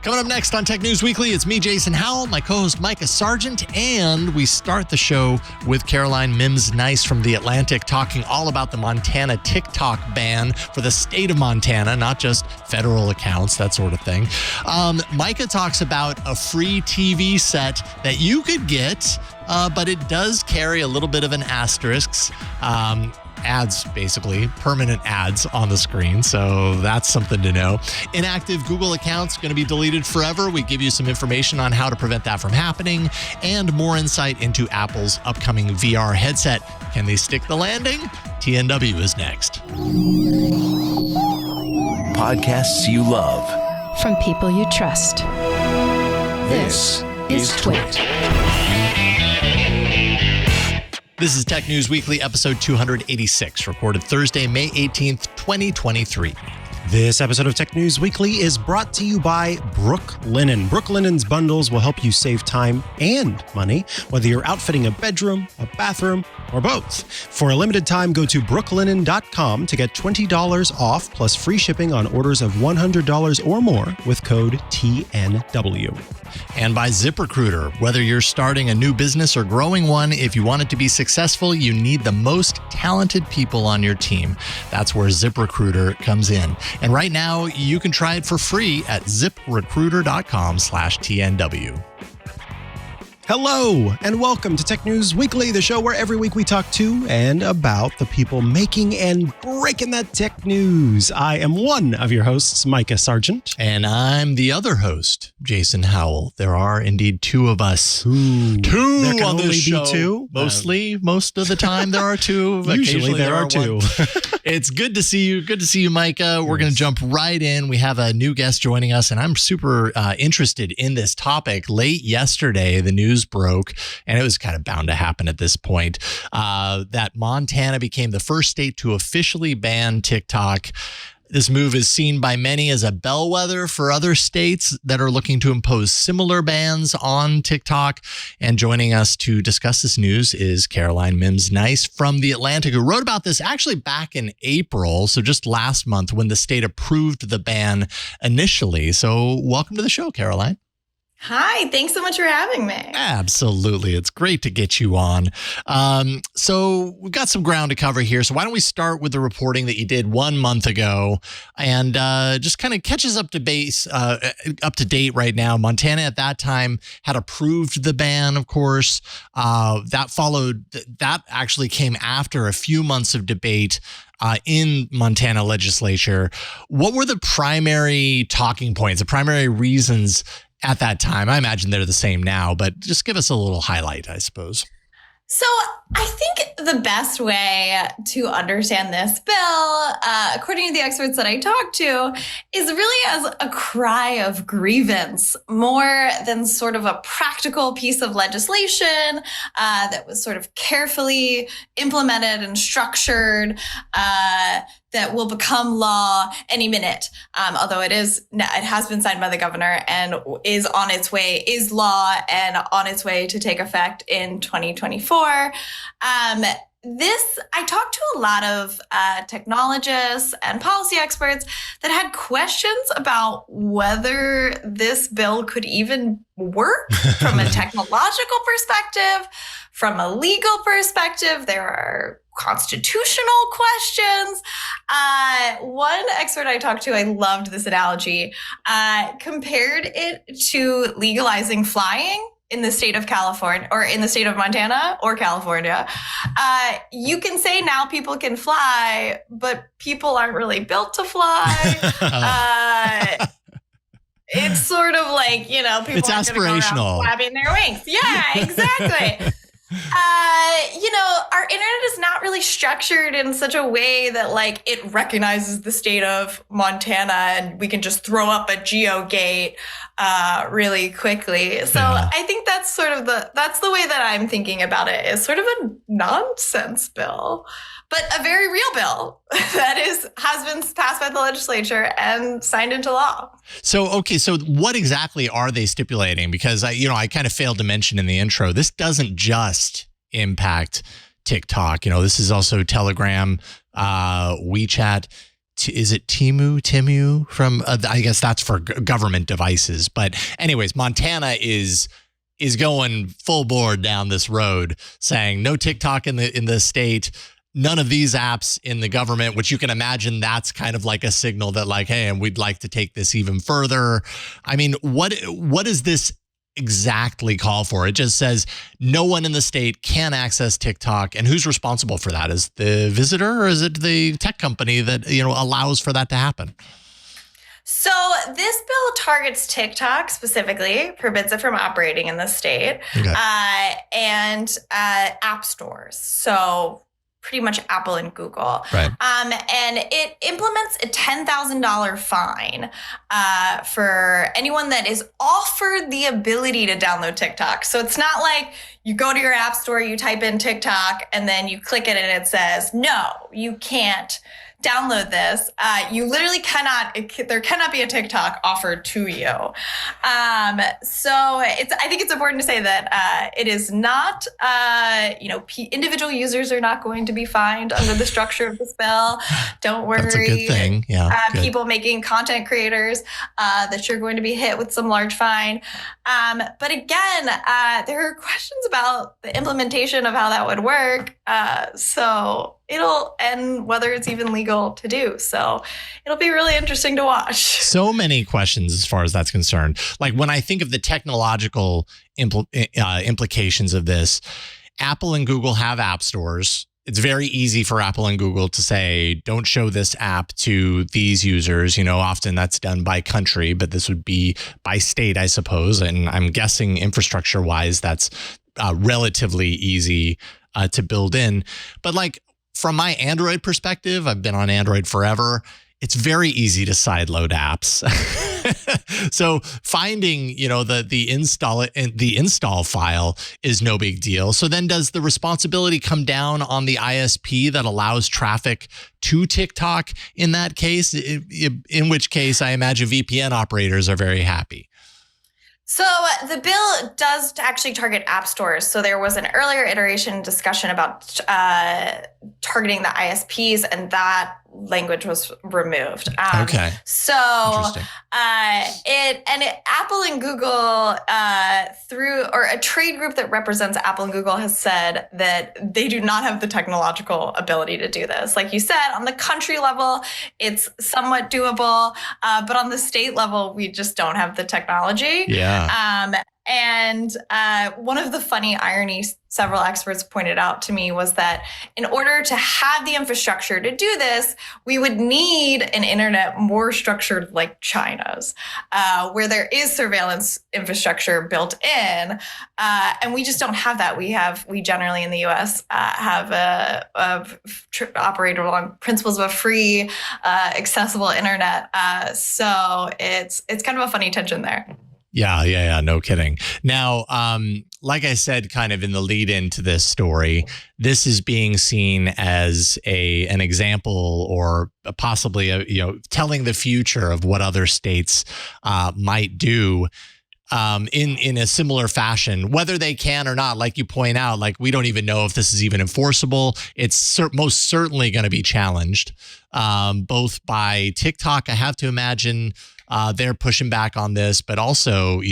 Coming up next on Tech News Weekly, it's me, Jason Howell, my co-host Mikah Sargent, and we start the show with Caroline Mimbs Nyce from The Atlantic talking all about the Montana TikTok ban for the state of Montana, not just federal accounts, that sort of thing. Mikah talks about a free TV set that you could get, but it does carry a little bit of an asterisk. Ads, basically, permanent ads on the screen. So that's something to know. Inactive Google accounts going to be deleted forever. We give you some information on how to prevent that from happening and more insight into Apple's upcoming VR headset. Can they stick the landing? TNW is next. Podcasts you love. From people you trust. This is TWiT. This is Tech News Weekly, episode 286, recorded Thursday, May 18th, 2023. This episode of Tech News Weekly is brought to you by Brooklinen. Brooklinen's bundles will help you save time and money, whether you're outfitting a bedroom, a bathroom, or both. For a limited time, go to brooklinen.com to get $20 off plus free shipping on orders of $100 or more with code TNW. And by ZipRecruiter. Whether you're starting a new business or growing one, if you want it to be successful, you need the most talented people on your team. That's where ZipRecruiter comes in. And right now, you can try it for free at ziprecruiter.com/TNW. Hello, and welcome to Tech News Weekly, the show where every week we talk to and about the people making and breaking that tech news. I am one of your hosts, Mikah Sargent. And I'm the other host, Jason Howell. There are indeed two of us. Ooh, two there can on this only show. be two? Most of the time there are two. Usually there are two. It's good to see you. Good to see you, Mikah. We're going to jump right in. We have a new guest joining us, and I'm super interested in this topic. Late yesterday, the news broke, and it was kind of bound to happen at this point, that Montana became the first state to officially ban TikTok. This move is seen by many as a bellwether for other states that are looking to impose similar bans on TikTok. And joining us to discuss this news is Caroline Mimbs Nyce from The Atlantic, who wrote about this actually back in April, so just last month when the state approved the ban initially. So welcome to the show, Caroline. Hi, thanks so much for having me. Absolutely. It's great to get you on. So we've got some ground to cover here. So why don't we start with the reporting that you did 1 month ago and just kind of catches up to date right now. Montana at that time had approved the ban, of course. That actually came after a few months of debate in Montana legislature. What were the primary talking points, the primary reasons at that time? I imagine they're the same now, but just give us a little highlight, I suppose. So I think the best way to understand this bill, according to the experts that I talked to, is really as a cry of grievance more than sort of a practical piece of legislation that was sort of carefully implemented and structured that will become law any minute. Although it has been signed by the governor and is law and on its way to take effect in 2024. I talked to a lot of technologists and policy experts that had questions about whether this bill could even work from a technological perspective, from a legal perspective. There are constitutional questions. One expert I talked to, I loved this analogy, compared it to legalizing flying in the state of California or in the state of Montana or California. You can say now people can fly, but people aren't really built to fly. It's sort of like, people it's aren't going to go around flapping their wings. Yeah, exactly. Our internet is not really structured in such a way that it recognizes the state of Montana and we can just throw up a GeoGate really quickly. So I think that's that's the way that I'm thinking about it, is sort of a nonsense bill, but a very real bill that has been passed by the legislature and signed into law. So what exactly are they stipulating? Because I kind of failed to mention in the intro, this doesn't just impact TikTok. This is also Telegram, WeChat. is it Timu from, I guess that's for government devices. But anyways, Montana is going full board down this road saying no TikTok in the state, none of these apps in the government, which you can imagine that's kind of like a signal that like, hey, and we'd like to take this even further. I mean, what does this exactly call for? It just says no one in the state can access TikTok. And who's responsible for that? Is the visitor or is it the tech company that, allows for that to happen? So this bill targets TikTok specifically, forbids it from operating in the state, and app stores. So pretty much Apple and Google. Right. And it implements a $10,000 fine for anyone that is offered the ability to download TikTok. So it's not like you go to your app store, you type in TikTok, and then you click it and it says, no, you can't download this. You literally there cannot be a TikTok offered to you. So I think it's important to say that it is not, individual users are not going to be fined under the structure of this bill. Don't worry. That's a good thing. Yeah. People making content creators, that you're going to be hit with some large fine. But again, there are questions about the implementation of how that would work. And whether it's even legal to do. So it'll be really interesting to watch. So many questions as far as that's concerned. Like when I think of the technological implications of this, Apple and Google have app stores. It's very easy for Apple and Google to say, don't show this app to these users. Often that's done by country, but this would be by state, I suppose. And I'm guessing infrastructure wise, that's relatively easy to build in. But like, from my Android perspective, I've been on Android forever. It's very easy to sideload apps. So finding, the install file is no big deal. So then does the responsibility come down on the ISP that allows traffic to TikTok in that case? In which case I imagine VPN operators are very happy. So the bill does actually target app stores. So there was an earlier iteration discussion about targeting the ISPs, and that language was removed. Okay. So Apple and Google through a trade group that represents Apple and Google has said that they do not have the technological ability to do this. Like you said, on the country level, it's somewhat doable, but on the state level, we just don't have the technology. Yeah. And one of the funny ironies several experts pointed out to me was that in order to have the infrastructure to do this, we would need an internet more structured like China's, where there is surveillance infrastructure built in. And we just don't have that. We generally in the US have operate along principles of a free, accessible internet. So it's kind of a funny tension there. Yeah. No kidding. Now, like I said, kind of in the lead into this story, this is being seen as an example or possibly telling the future of what other states might do in a similar fashion, whether they can or not. Like you point out, like we don't even know if this is even enforceable. It's most certainly going to be challenged, both by TikTok. I have to imagine they're pushing back on this, but also,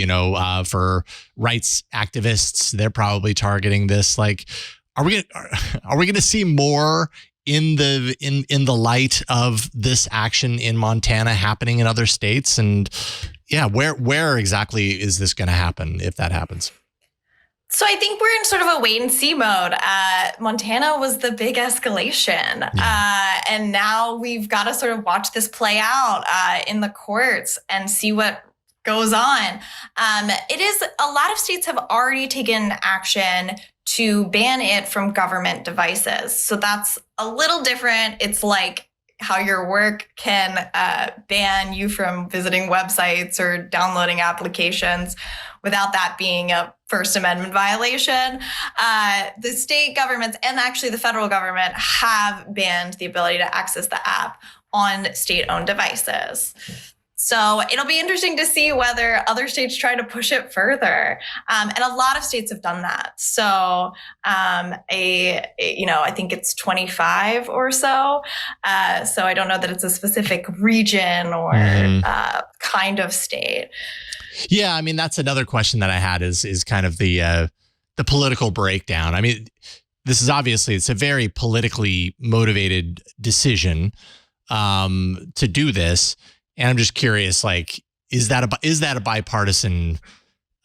for rights activists, they're probably targeting this. Like, are we going to see more in the light of this action in Montana happening in other states? And yeah, where exactly is this going to happen if that happens? So I think we're in sort of a wait and see mode. Montana was the big escalation. And now we've got to sort of watch this play out in the courts and see what goes on. A lot of states have already taken action to ban it from government devices. So that's a little different. It's like how your work can ban you from visiting websites or downloading applications without that being a First Amendment violation. The state governments and actually the federal government have banned the ability to access the app on state-owned devices. So it'll be interesting to see whether other states try to push it further. And a lot of states have done that. So, I think it's 25 or so. So I don't know that it's a specific region or kind of state. Yeah, I mean, that's another question that I had is kind of the political breakdown. I mean, this is obviously, it's a very politically motivated decision to do this. And I'm just curious, like, is that a bipartisan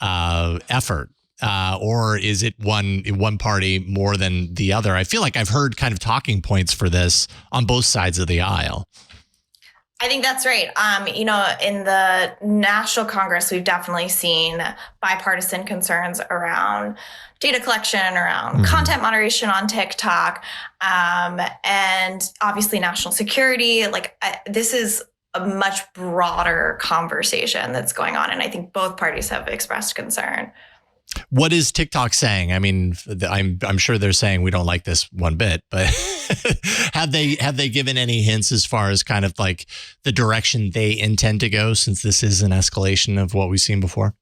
effort? Or is it one party more than the other? I feel like I've heard kind of talking points for this on both sides of the aisle. I think that's right. In the National Congress, we've definitely seen bipartisan concerns around data collection, around content moderation on TikTok, and obviously national security. This is a much broader conversation that's going on, and I think both parties have expressed concern. What is TikTok saying? I mean, I'm sure they're saying we don't like this one bit, but have they given any hints as far as kind of like the direction they intend to go, since this is an escalation of what we've seen before?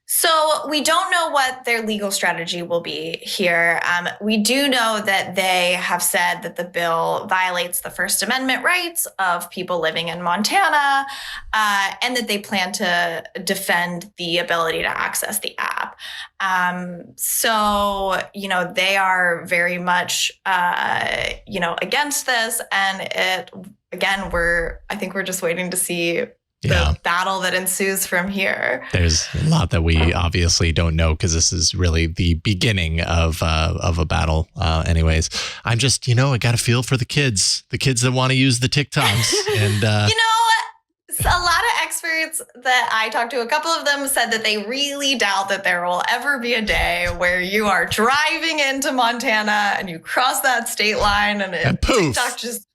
So we don't know what their legal strategy will be here. We do know that they have said that the bill violates the First Amendment rights of people living in Montana, and that they plan to defend the ability to access the app. They are very much, against this. And I think we're just waiting to see the battle that ensues from here. There's a lot that we obviously don't know, because this is really the beginning of a battle. Anyways, I'm just, I got to feel for the kids that want to use the TikToks. And a lot of experts that I talked to, a couple of them said that they really doubt that there will ever be a day where you are driving into Montana and you cross that state line and poof, TikTok just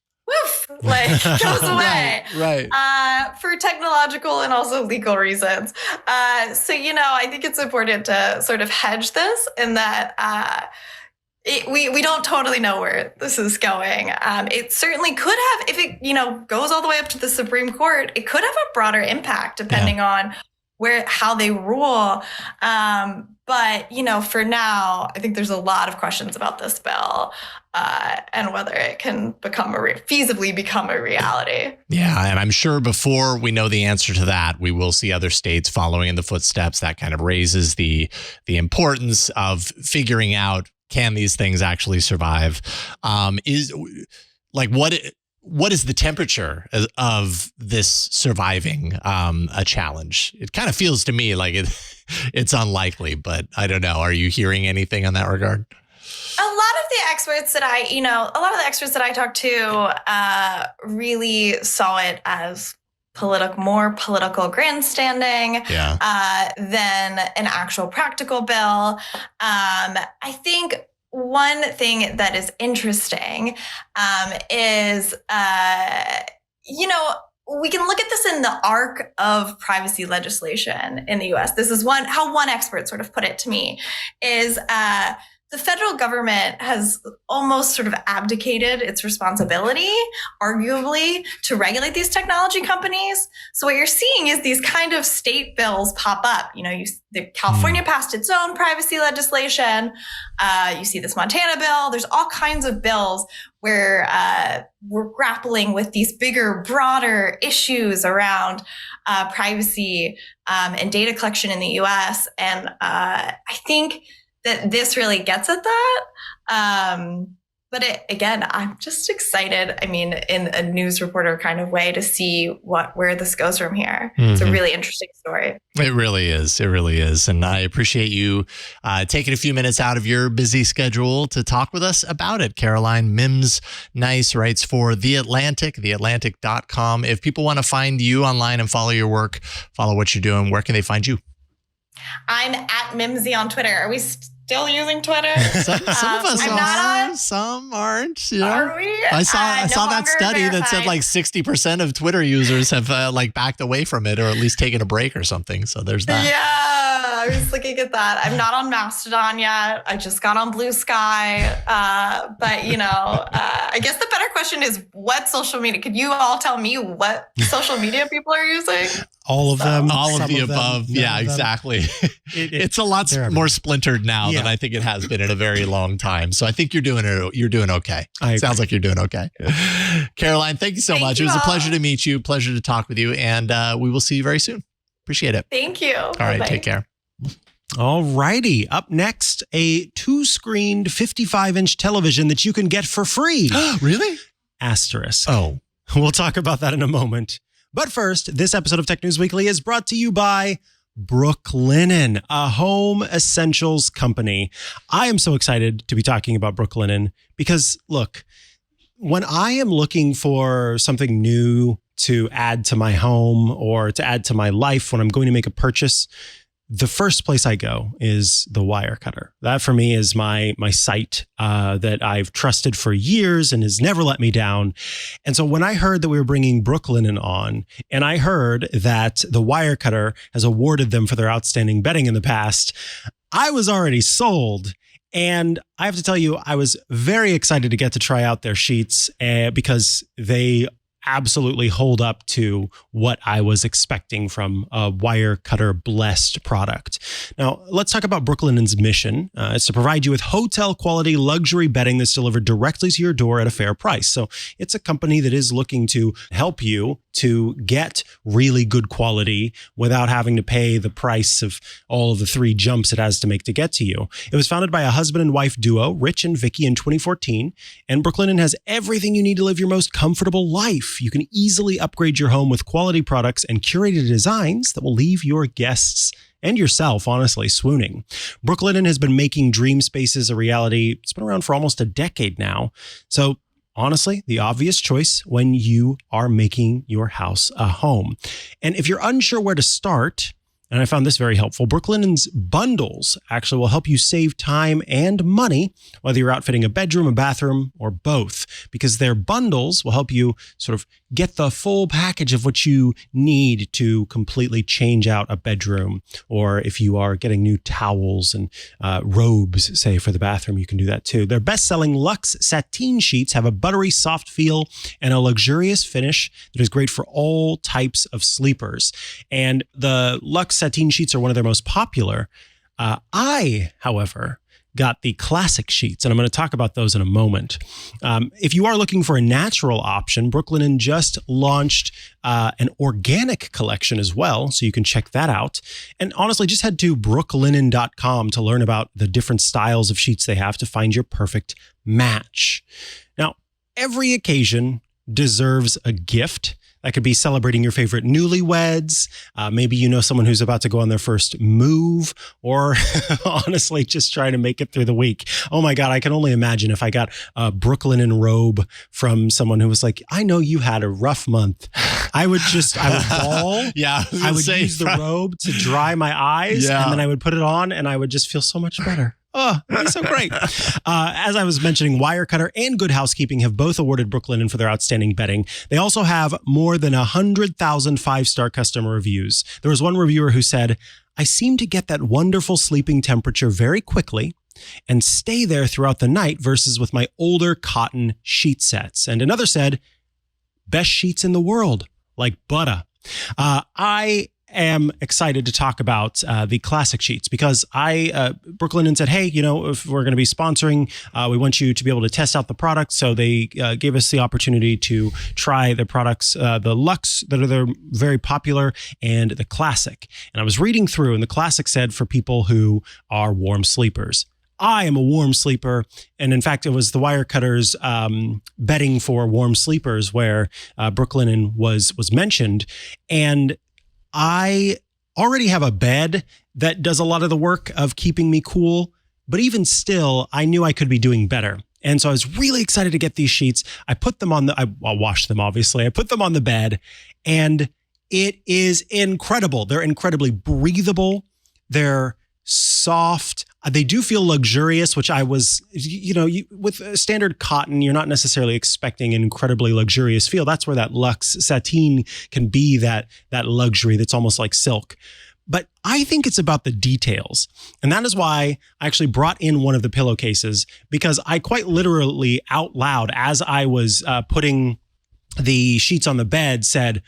goes away. Right. For technological and also legal reasons. I think it's important to sort of hedge this in that we don't totally know where this is going. It certainly could have, if it goes all the way up to the Supreme Court, it could have a broader impact depending on how they rule. But for now, I think there's a lot of questions about this bill and whether it can feasibly become a reality. Yeah, and I'm sure before we know the answer to that, we will see other states following in the footsteps. That kind of raises the importance of figuring out, can these things actually survive? What is the temperature of this surviving a challenge? It kind of feels to me like it's unlikely, but I don't know. Are you hearing anything on that regard? A lot of the experts that I talked to really saw it as more political grandstanding than an actual practical bill. I think one thing that is interesting is, we can look at this in the arc of privacy legislation in the U.S. This is how one expert sort of put it to me, is the federal government has almost sort of abdicated its responsibility, arguably, to regulate these technology companies. So what you're seeing is these kind of state bills pop up. California passed its own privacy legislation. You see this Montana bill. There's all kinds of bills where we're grappling with these bigger, broader issues around privacy and data collection in the U.S. And I think that this really gets at that. But I'm just excited. I mean, in a news reporter kind of way, to see where this goes from here. It's a really interesting story. It really is. It really is. And I appreciate you taking a few minutes out of your busy schedule to talk with us about it. Caroline Mimbs Nyce writes for The Atlantic, theatlantic.com. If people want to find you online and follow your work, follow what you're doing, where can they find you? I'm at Mimsy on Twitter. Are we still using Twitter? Some of us I'm are. Not on. Some aren't. Are we? I saw that study verified. that said like 60% of Twitter users have backed away from it, or at least taken a break or something. So there's that. Yeah. I was looking at that. I'm not on Mastodon yet. I just got on Blue Sky. But, I guess the better question is what social media? Could you all tell me what social media people are using? All of them. All of the some above. them, Yeah, exactly. It's a lot more splintered now than I think it has been in a very long time. So I think you're doing okay. Sounds like you're doing okay. Caroline, thank you so much. It was a pleasure to meet you. Pleasure to talk with you. And we will see you very soon. Appreciate it. Thank you. All right. Bye-bye. Take care. All righty. Up next, a 2-screened 55-inch television that you can get for free. Really? Asterisk. Oh. We'll talk about that in a moment. But first, this episode of Tech News Weekly is brought to you by Brooklinen, a home essentials company. I am so excited to be talking about Brooklinen because, look, when I am looking for something new to add to my home or to add to my life when I'm going to make a purchase, the first place I go is the Wirecutter. That for me is my site that I've trusted for years and has never let me down. And so when I heard that we were bringing Brooklinen on, and I heard that the Wirecutter has awarded them for their outstanding bedding in the past, I was already sold. And I have to tell you, I was very excited to get to try out their sheets because they absolutely hold up to what I was expecting from a Wirecutter blessed product. Now, let's talk about Brooklinen's mission. It's to provide you with hotel quality luxury bedding that's delivered directly to your door at a fair price. So it's a company that is looking to help you to get really good quality without having to pay the price of all of the 3 jumps it has to make to get to you. It was founded by a husband and wife duo, Rich and Vicky, in 2014, and Brooklinen has everything you need to live your most comfortable life. You can easily upgrade your home with quality products and curated designs that will leave your guests and yourself, honestly, swooning. Brooklinen has been making dream spaces a reality. It's been around for almost a decade now. So honestly, the obvious choice when you are making your house a home. And if you're unsure where to start, and I found this very helpful, Brooklinen's bundles actually will help you save time and money, whether you're outfitting a bedroom, a bathroom, or both, because their bundles will help you sort of get the full package of what you need to completely change out a bedroom. Or if you are getting new towels and robes, say, for the bathroom, you can do that too. Their best-selling Luxe sateen sheets have a buttery soft feel and a luxurious finish that is great for all types of sleepers. And the Luxe sateen sheets are one of their most popular. I, however, got the classic sheets, and I'm going to talk about those in a moment. If you are looking for a natural option, Brooklinen just launched an organic collection as well, so you can check that out. And honestly, just head to brooklinen.com to learn about the different styles of sheets they have to find your perfect match. Now, every occasion deserves a gift. That could be celebrating your favorite newlyweds. Maybe you know someone who's about to go on their first move, or honestly, just trying to make it through the week. Oh my God, I can only imagine if I got a Brooklinen robe from someone who was like, I know you had a rough month. I would bawl. Yeah, I would use the robe to dry my eyes, and then I would put it on and I would just feel so much better. Oh, that's so great. As I was mentioning, Wirecutter and Good Housekeeping have both awarded Brooklinen for their outstanding bedding. They also have more than 100,000 5-star customer reviews. There was one reviewer who said, I seem to get that wonderful sleeping temperature very quickly and stay there throughout the night versus with my older cotton sheet sets. And another said, best sheets in the world, like butter. I am excited to talk about the classic sheets because Brooklinen said, hey, if we're going to be sponsoring, we want you to be able to test out the product. So they gave us the opportunity to try the products, the Luxe that they're very popular, and the classic. And I was reading through, and the classic said for people who are warm sleepers. I am a warm sleeper. And in fact, it was the Wirecutter's bedding for warm sleepers where Brooklinen was mentioned. And I already have a bed that does a lot of the work of keeping me cool, but even still, I knew I could be doing better. And so I was really excited to get these sheets. I put them on I washed them, obviously. I put them on the bed, and it is incredible. They're incredibly breathable. They're soft. They do feel luxurious, which I was, with standard cotton, you're not necessarily expecting an incredibly luxurious feel. That's where that Luxe sateen can be that luxury that's almost like silk. But I think it's about the details. And that is why I actually brought in one of the pillowcases, because I quite literally out loud, as I was putting the sheets on the bed, said,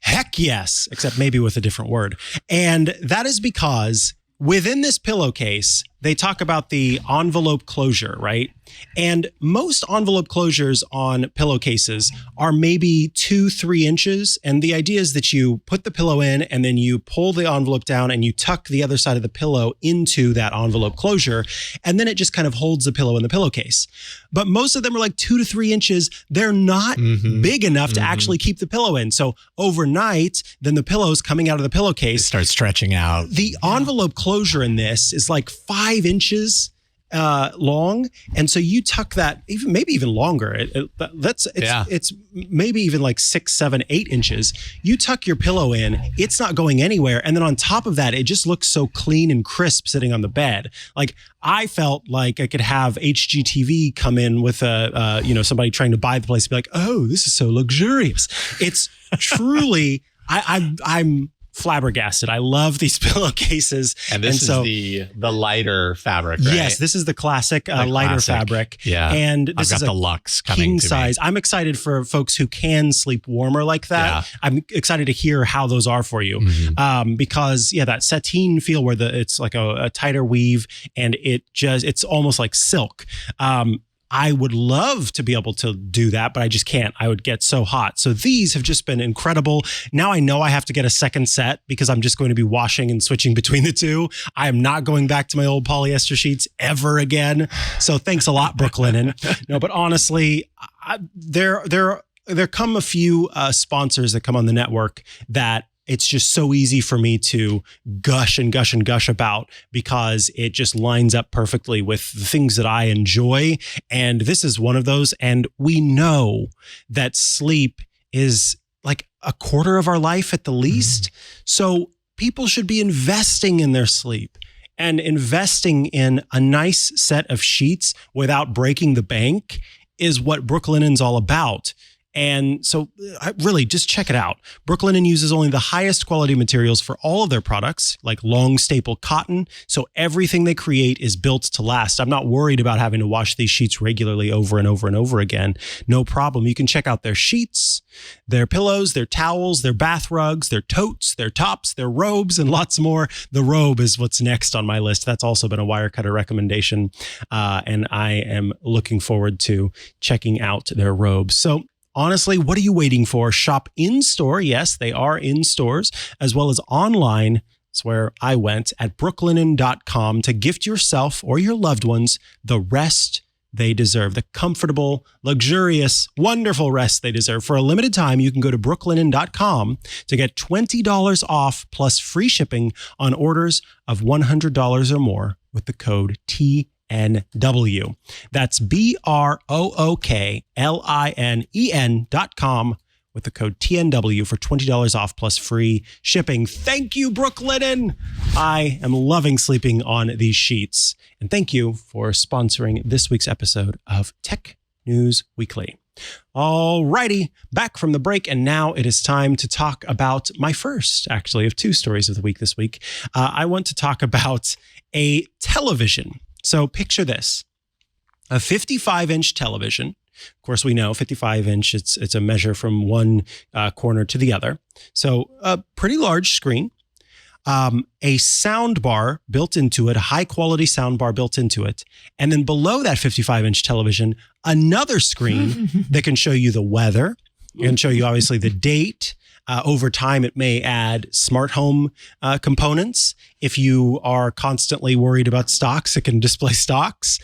heck yes, except maybe with a different word. And that is because within this pillowcase, they talk about the envelope closure, right? And most envelope closures on pillowcases are maybe 2-3 inches. And the idea is that you put the pillow in and then you pull the envelope down and you tuck the other side of the pillow into that envelope closure. And then it just kind of holds the pillow in the pillowcase. But most of them are like 2 to 3 inches. They're not big enough to actually keep the pillow in. So overnight, then the pillow's coming out of the pillowcase. It starts stretching out. The envelope closure in this is like 5 inches long, and so you tuck that maybe even longer. It's maybe even like 6, 7, 8 inches. You tuck your pillow in, it's not going anywhere, and then on top of that, it just looks so clean and crisp sitting on the bed. Like I felt like I could have HGTV come in with somebody trying to buy the place and be like, "Oh, this is so luxurious." It's truly, I'm flabbergasted. I love these pillowcases. And this is the lighter fabric, right? Yes, this is the classic lighter fabric. Yeah. And this I've got is the Luxe coming king to size. me. I'm excited for folks who can sleep warmer like that. Yeah. I'm excited to hear how those are for you. Because that sateen feel where it's like a tighter weave and it's almost like silk. I would love to be able to do that, but I just can't. I would get so hot. So these have just been incredible. Now I know I have to get a second set because I'm just going to be washing and switching between the two. I am not going back to my old polyester sheets ever again. So thanks a lot, Brooklinen. No, but honestly, there come a few sponsors that come on the network that it's just so easy for me to gush and gush and gush about because it just lines up perfectly with the things that I enjoy. And this is one of those. And we know that sleep is like a quarter of our life at the least. So people should be investing in their sleep and investing in a nice set of sheets without breaking the bank is what Brooklinen's all about. And so really just check it out. Brooklinen uses only the highest quality materials for all of their products, like long staple cotton. So everything they create is built to last. I'm not worried about having to wash these sheets regularly over and over and over again. No problem. You can check out their sheets, their pillows, their towels, their bath rugs, their totes, their tops, their robes, and lots more. The robe is what's next on my list. That's also been a Wirecutter recommendation. And I am looking forward to checking out their robes. So honestly, what are you waiting for? Shop in store. Yes, they are in stores, as well as online. That's where I went at brooklinen.com to gift yourself or your loved ones the rest they deserve, the comfortable, luxurious, wonderful rest they deserve. For a limited time, you can go to brooklinen.com to get $20 off plus free shipping on orders of $100 or more with the code TNW. That's BROOKLINEN.com with the code TNW for $20 off plus free shipping. Thank you, Brooklinen. I am loving sleeping on these sheets. And thank you for sponsoring this week's episode of Tech News Weekly. All righty, back from the break, and now it is time to talk about my first, actually, of 2 stories of the week this week. I want to talk about a television. So picture this, a 55-inch television. Of course, we know 55-inch, it's a measure from one corner to the other. So a pretty large screen, a sound bar built into it, a high-quality sound bar built into it. And then below that 55-inch television, another screen that can show you the weather. It can show you, obviously, the date. Over time, it may add smart home components. If you are constantly worried about stocks, it can display stocks.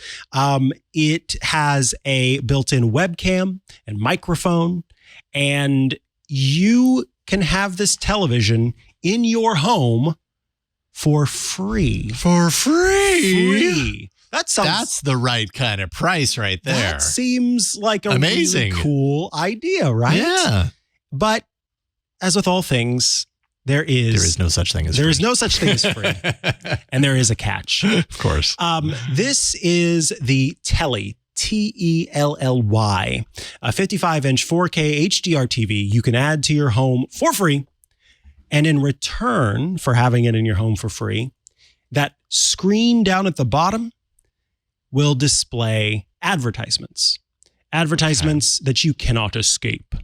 It has a built-in webcam and microphone, and you can have this television in your home for free. For free? That's the right kind of price right there. That seems like a amazing, really cool idea, right? Yeah. But as with all things, there is no such thing as free. There is no such thing as free. And there is a catch. Of course. This is the Telly, Telly, a 55-inch 4K HDR TV you can add to your home for free And in return for having it in your home for free, that screen down at the bottom will display advertisements that you cannot escape.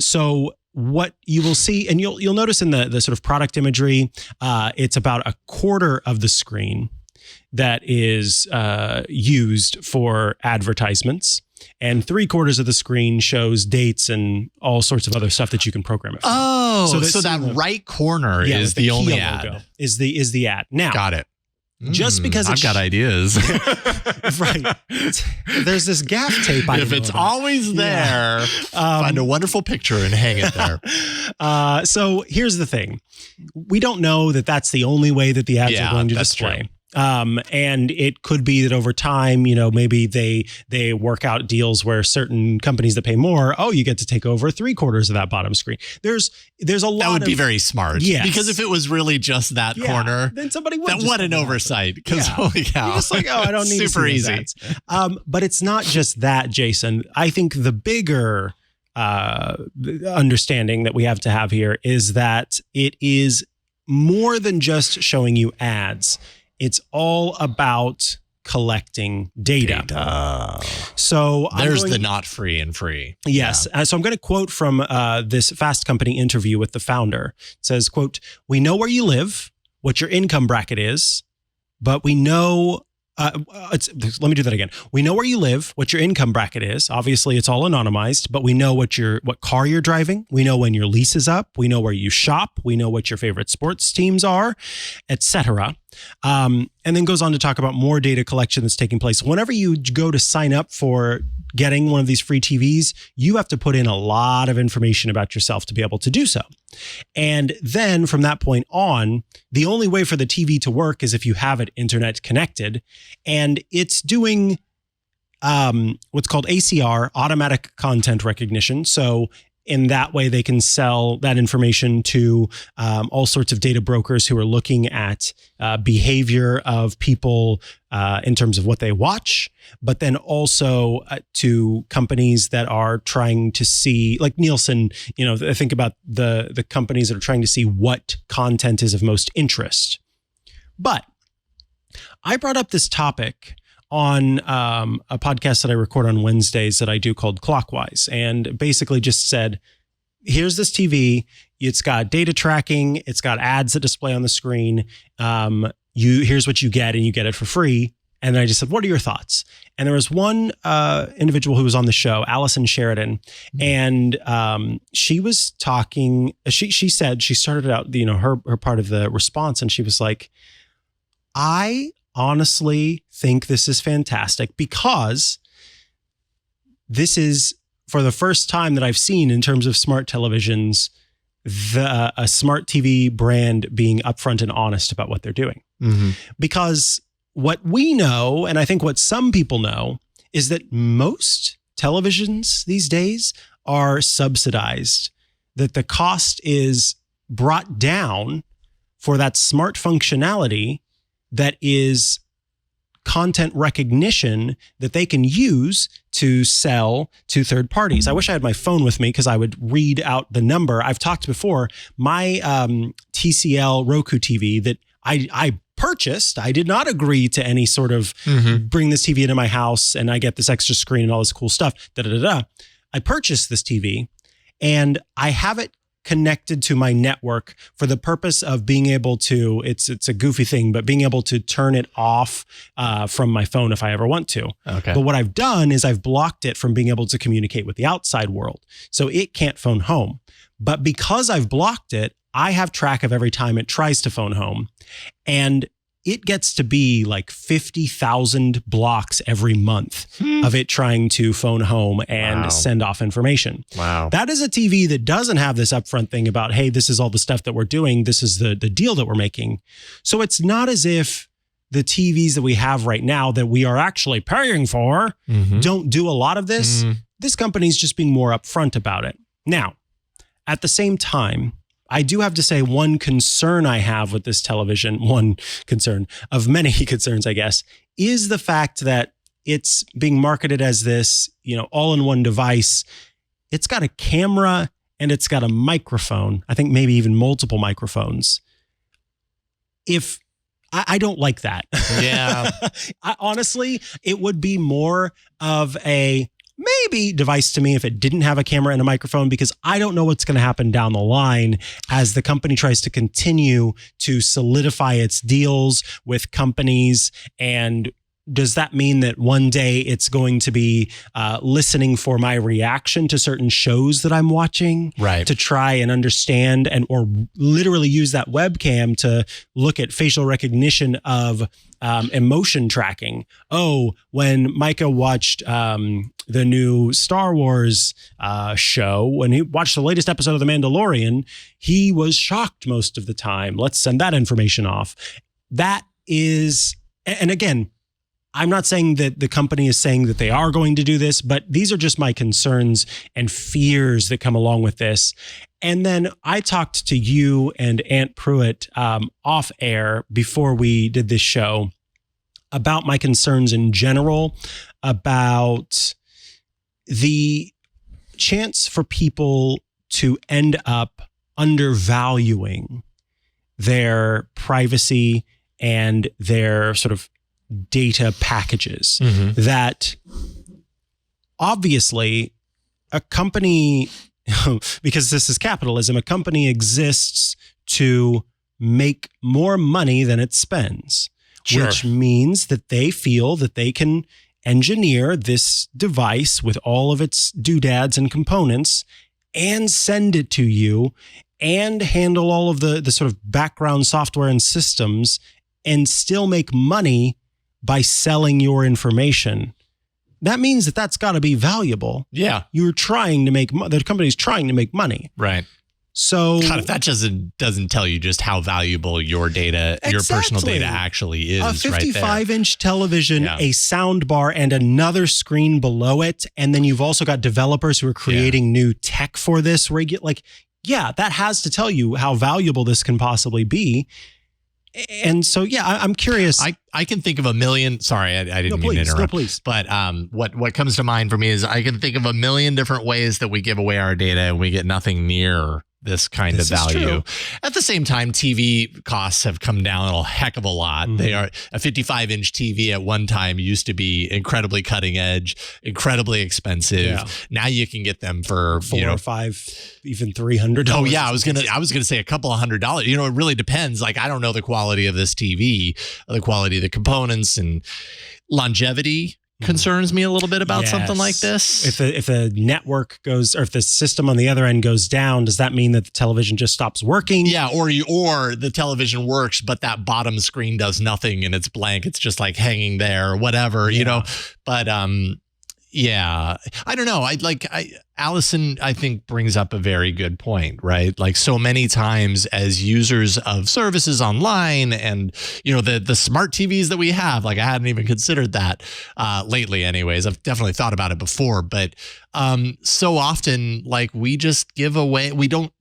So what you will see, and you'll notice in the sort of product imagery, it's about a quarter of the screen that is used for advertisements, and 3/4 of the screen shows dates and all sorts of other stuff that you can program it for. Oh, so that right corner is the only ad. Is the ad. Now, got it. Just because I've got ideas. Right. There's this gaff tape. If it's always there, find a wonderful picture and hang it there. So here's the thing. We don't know that that's the only way that the ads are going to display. True. And it could be that over time, maybe they work out deals where certain companies that pay more, you get to take over 3/4 of that bottom screen. There's a lot. That would be very smart. Yes. Because if it was really just that corner, then somebody would. What an oversight. Because holy cow. You're just like, I don't need super to see easy. Ads. But it's not just that, Jason. I think the bigger understanding that we have to have here is that it is more than just showing you ads. It's all about collecting data. So there's the not free and free. Yes. Yeah. So I'm going to quote from this Fast Company interview with the founder. It says, quote, "We know where you live, what your income bracket is, but we know let me do that again. We know where you live, what your income bracket is. Obviously, it's all anonymized, but we know what car you're driving. We know when your lease is up. We know where you shop. We know what your favorite sports teams are, etc." And then goes on to talk about more data collection that's taking place. Whenever you go to sign up for getting one of these free TVs, you have to put in a lot of information about yourself to be able to do so. And then from that point on, the only way for the TV to work is if you have it internet connected, and it's doing what's called ACR, automatic content recognition. So in that way, they can sell that information to all sorts of data brokers who are looking at behavior of people in terms of what they watch, but then also to companies that are trying to see, like Nielsen, think about the companies that are trying to see what content is of most interest. But I brought up this topic on a podcast that I record on Wednesdays that I do called Clockwise, and basically just said, here's this TV. It's got data tracking. It's got ads that display on the screen. Here's what you get, and you get it for free. And then I just said, what are your thoughts? And there was one individual who was on the show, Allison Sheridan, and she was talking. She said, she started out, her part of the response, and she was like, I honestly think this is fantastic because this is, for the first time that I've seen in terms of smart televisions, a smart TV brand being upfront and honest about what they're doing. Mm-hmm. Because what we know, and I think what some people know, is that most televisions these days are subsidized, that the cost is brought down for that smart functionality that is content recognition that they can use to sell to third parties. I wish I had my phone with me because I would read out the number. I've talked before, my TCL Roku TV that I purchased, I did not agree to any sort of bring this TV into my house and I get this extra screen and all this cool stuff. I purchased this TV and I have it connected to my network for the purpose of being able to, it's a goofy thing, but being able to turn it off from my phone if I ever want to. Okay. But what I've done is I've blocked it from being able to communicate with the outside world. So it can't phone home. But because I've blocked it, I have track of every time it tries to phone home. And it gets to be like 50,000 blocks every month of it trying to phone home and send off information. Wow. That is a TV that doesn't have this upfront thing about, hey, this is all the stuff that we're doing. This is the deal that we're making. So it's not as if the TVs that we have right now that we are actually paying for don't do a lot of this. This company's just being more upfront about it. Now, at the same time, I do have to say one concern I have with this television, one concern of many concerns, I guess, is the fact that it's being marketed as this, all-in-one device. It's got a camera and it's got a microphone, I think maybe even multiple microphones. If I don't like that. Yeah. Honestly, it would be more of a maybe device to me if it didn't have a camera and a microphone, because I don't know what's going to happen down the line as the company tries to continue to solidify its deals with companies. And does that mean that one day it's going to be listening for my reaction to certain shows that I'm watching, right, to try and understand and or literally use that webcam to look at facial recognition of emotion tracking? Oh, when Mikah watched the new Star Wars show, when he watched the latest episode of The Mandalorian, he was shocked most of the time. Let's send that information off. That is, and again, I'm not saying that the company is saying that they are going to do this, but these are just my concerns and fears that come along with this. And then I talked to you and Aunt Pruitt off air before we did this show about my concerns in general about the chance for people to end up undervaluing their privacy and their sort of data packages. That obviously a company, because this is capitalism, a company exists to make more money than it spends, which means that they feel that they can engineer this device with all of its doodads and components and send it to you and handle all of the sort of background software and systems and still make money by selling your information. That means that that's got to be valuable. Yeah. You're trying to make, the company's trying to make money. Right. So God, if that doesn't tell you just how valuable your data, your personal data actually is, a 55-inch television, a sound bar, and another screen below it. And then you've also got developers who are creating new tech for this. Where you get like, that has to tell you how valuable this can possibly be. And so, I'm curious. I can think of a million. Sorry, I didn't mean to interrupt. No, please. But what comes to mind for me is I can think of a million different ways that we give away our data and we get nothing near this kind of value. At the same time, TV costs have come down a heck of a lot. They are a 55-inch TV at one time used to be incredibly cutting edge, incredibly expensive. Now you can get them for $400 or $500, even $300. Oh yeah, I was gonna say a couple of $100. It really depends. Like I don't know the quality of this TV, the quality of the components, and longevity concerns me a little bit about something like this. If the network goes, or if the system on the other end goes down, does that mean that the television just stops working? Yeah, or the television works, but that bottom screen does nothing and it's blank. It's just like hanging there or whatever, you know. But I don't know. Allison, I think, brings up a very good point, right? Like so many times as users of services online and, the smart TVs that we have, like I hadn't even considered that lately anyways. I've definitely thought about it before, but so often like we just give away, we don't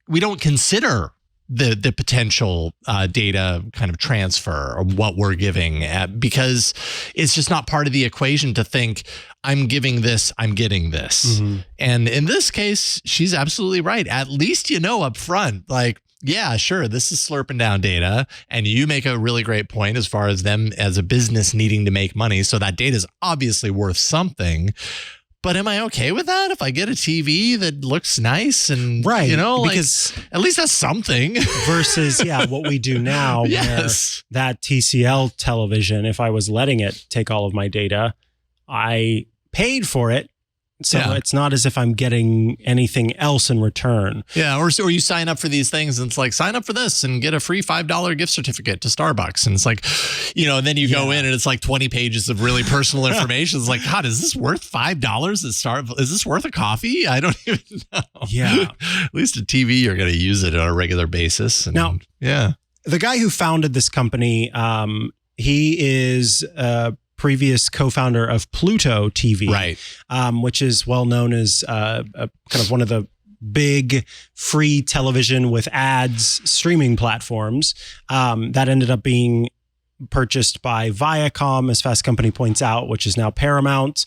consider the potential data kind of transfer or what we're giving because it's just not part of the equation to think I'm giving this, I'm getting this. And in this case, she's absolutely right. At least up front, like, yeah, sure, this is slurping down data. And you make a really great point as far as them as a business needing to make money. So that data is obviously worth something. But am I okay with that if I get a TV that looks nice and, because at least that's something versus, what we do now, where that TCL television, if I was letting it take all of my data, I paid for it. So it's not as if I'm getting anything else in return. Yeah. Or you sign up for these things and it's like, sign up for this and get a free $5 gift certificate to Starbucks. And it's like, and then you go in and it's like 20 pages of really personal information. It's like, God, is this worth $5 at Starbucks? Is this worth a coffee? I don't even know. Yeah. At least a TV, you're going to use it on a regular basis. And, now, the guy who founded this company, he is previous co-founder of Pluto TV, right? Which is well known as kind of one of the big free television with ads streaming platforms that ended up being purchased by Viacom, as Fast Company points out, which is now Paramount.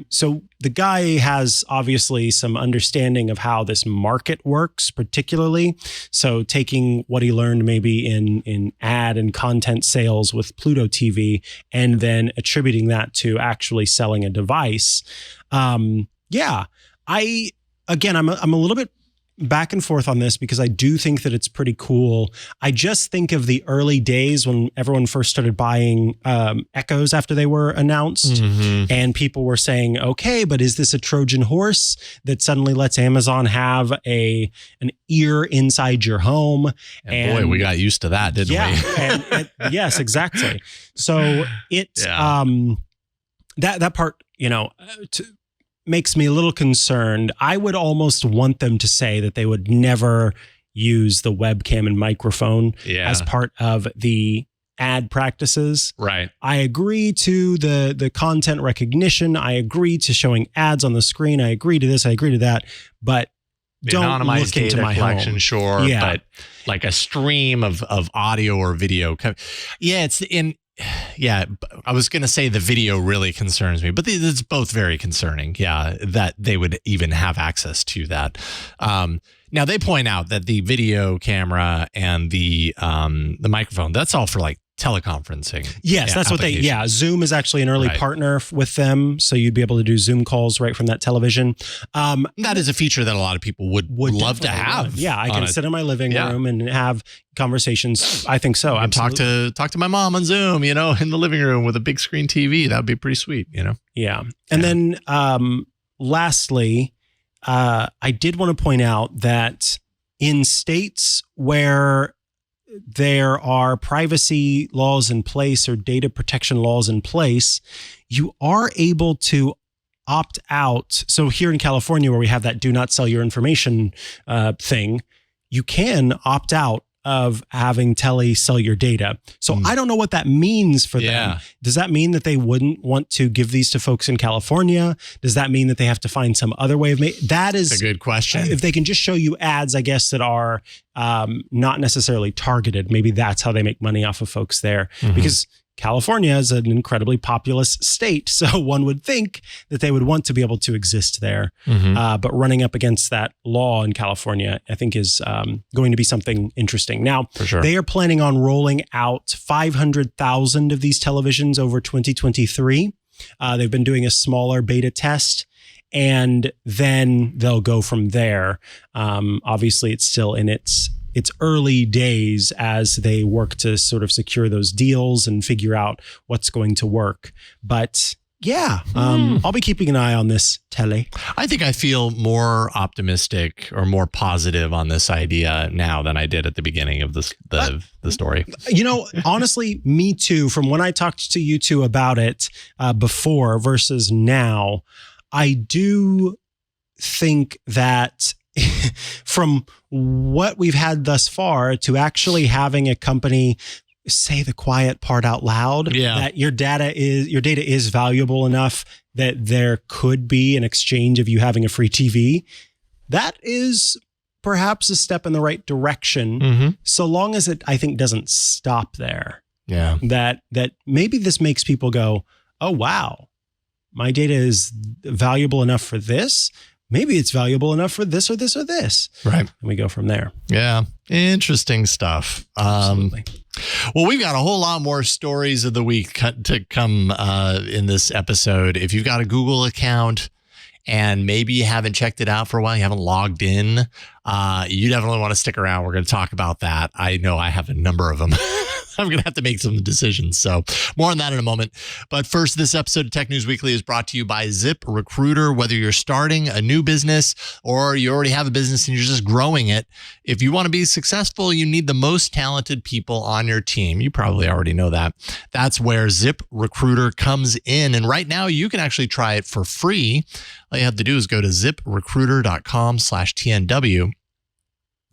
So the guy has obviously some understanding of how this market works, particularly. So taking what he learned maybe in ad and content sales with Pluto TV and then attributing that to actually selling a device. I'm a little bit back and forth on this because I do think that it's pretty cool. I just think of the early days when everyone first started buying Echoes after they were announced, and people were saying, okay, but is this a Trojan horse that suddenly lets Amazon have an ear inside your home? And boy, we got used to that, didn't we? Yes, exactly. So that part, makes me a little concerned. I would almost want them to say that they would never use the webcam and microphone as part of the ad practices. Right. I agree to the content recognition. I agree to showing ads on the screen. I agree to this. I agree to that. But don't anonymized look into my collection, home. Sure. Yeah. But like a stream of audio or video. I was going to say the video really concerns me, but it's both very concerning. Yeah, that they would even have access to that. Now they point out that the video camera and the microphone, that's all for like teleconferencing. Yes, that's what Zoom is actually an early partner with them. So you'd be able to do Zoom calls right from that television. That is a feature that a lot of people would love to have. Yeah, I can sit in my living room and have conversations. I think so. And talk to my mom on Zoom, in the living room with a big screen TV. That would be pretty sweet, Yeah. And then lastly, I did want to point out that in states where there are privacy laws in place or data protection laws in place, you are able to opt out. So here in California, where we have that do not sell your information thing, you can opt out of having Telly sell your data. So I don't know what that means for them. Does that mean that they wouldn't want to give these to folks in California? Does that mean that they have to find some other way of making? That is a good question. If they can just show you ads, I guess, that are not necessarily targeted, maybe that's how they make money off of folks there. Because California is an incredibly populous state. So one would think that they would want to be able to exist there. But running up against that law in California, I think is going to be something interesting. Now, they are planning on rolling out 500,000 of these televisions over 2023. They've been doing a smaller beta test, and then they'll go from there. Obviously, it's still in its early days as they work to sort of secure those deals and figure out what's going to work. But I'll be keeping an eye on this, Telly. I think I feel more optimistic or more positive on this idea now than I did at the beginning of the story. Honestly, me too. From when I talked to you two about it before versus now, I do think that from what we've had thus far to actually having a company say the quiet part out loud, that your data is valuable enough that there could be an exchange of you having a free TV, that is perhaps a step in the right direction, so long as it, I think, doesn't stop there. Yeah. That maybe this makes people go, oh, wow, my data is valuable enough for this. Maybe it's valuable enough for this or this or this. Right. And we go from there. Yeah. Interesting stuff. Absolutely. Well, we've got a whole lot more stories of the week to come in this episode. If you've got a Google account and maybe you haven't checked it out for a while, you haven't logged in, you definitely want to stick around. We're going to talk about that. I know I have a number of them. I'm going to have to make some decisions. So more on that in a moment. But first, this episode of Tech News Weekly is brought to you by ZipRecruiter. Whether you're starting a new business or you already have a business and you're just growing it, if you want to be successful, you need the most talented people on your team. You probably already know that. That's where ZipRecruiter comes in. And right now, you can actually try it for free. All you have to do is go to ziprecruiter.com/TNW.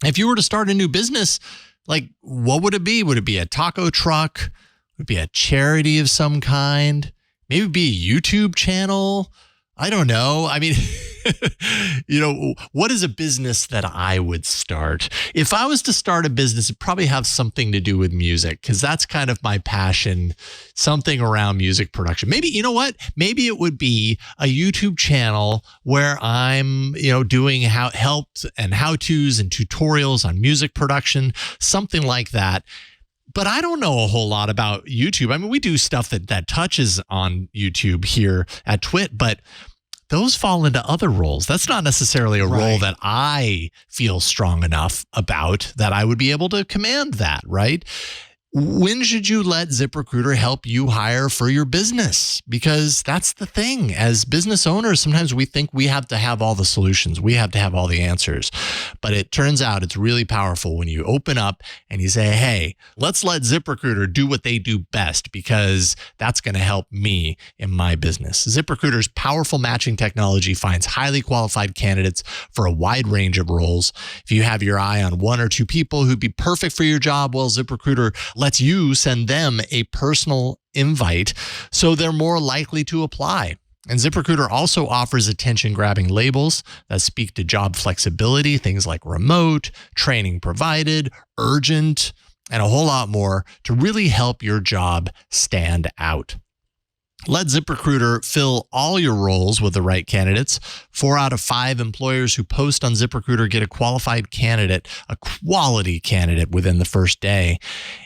If you were to start a new business, like, what would it be? Would it be a taco truck? Would it be a charity of some kind? Maybe be a YouTube channel? I don't know. I mean, what is a business that I would start? If I was to start a business, it'd probably have something to do with music, because that's kind of my passion, something around music production. Maybe, you know what? Maybe it would be a YouTube channel where I'm, doing helps and how-tos and tutorials on music production, something like that. But I don't know a whole lot about YouTube. I mean, we do stuff that touches on YouTube here at TWiT, but those fall into other roles. That's not necessarily a role that I feel strong enough about that I would be able to command that, right? When should you let ZipRecruiter help you hire for your business? Because that's the thing. As business owners, sometimes we think we have to have all the solutions. We have to have all the answers. But it turns out it's really powerful when you open up and you say, hey, let's let ZipRecruiter do what they do best, because that's going to help me in my business. ZipRecruiter's powerful matching technology finds highly qualified candidates for a wide range of roles. If you have your eye on one or two people who'd be perfect for your job, well, ZipRecruiter lets you send them a personal invite so they're more likely to apply. And ZipRecruiter also offers attention-grabbing labels that speak to job flexibility, things like remote, training provided, urgent, and a whole lot more to really help your job stand out. Let ZipRecruiter fill all your roles with the right candidates. 4 out of 5 employers who post on ZipRecruiter get a qualified candidate, a quality candidate, within the first day.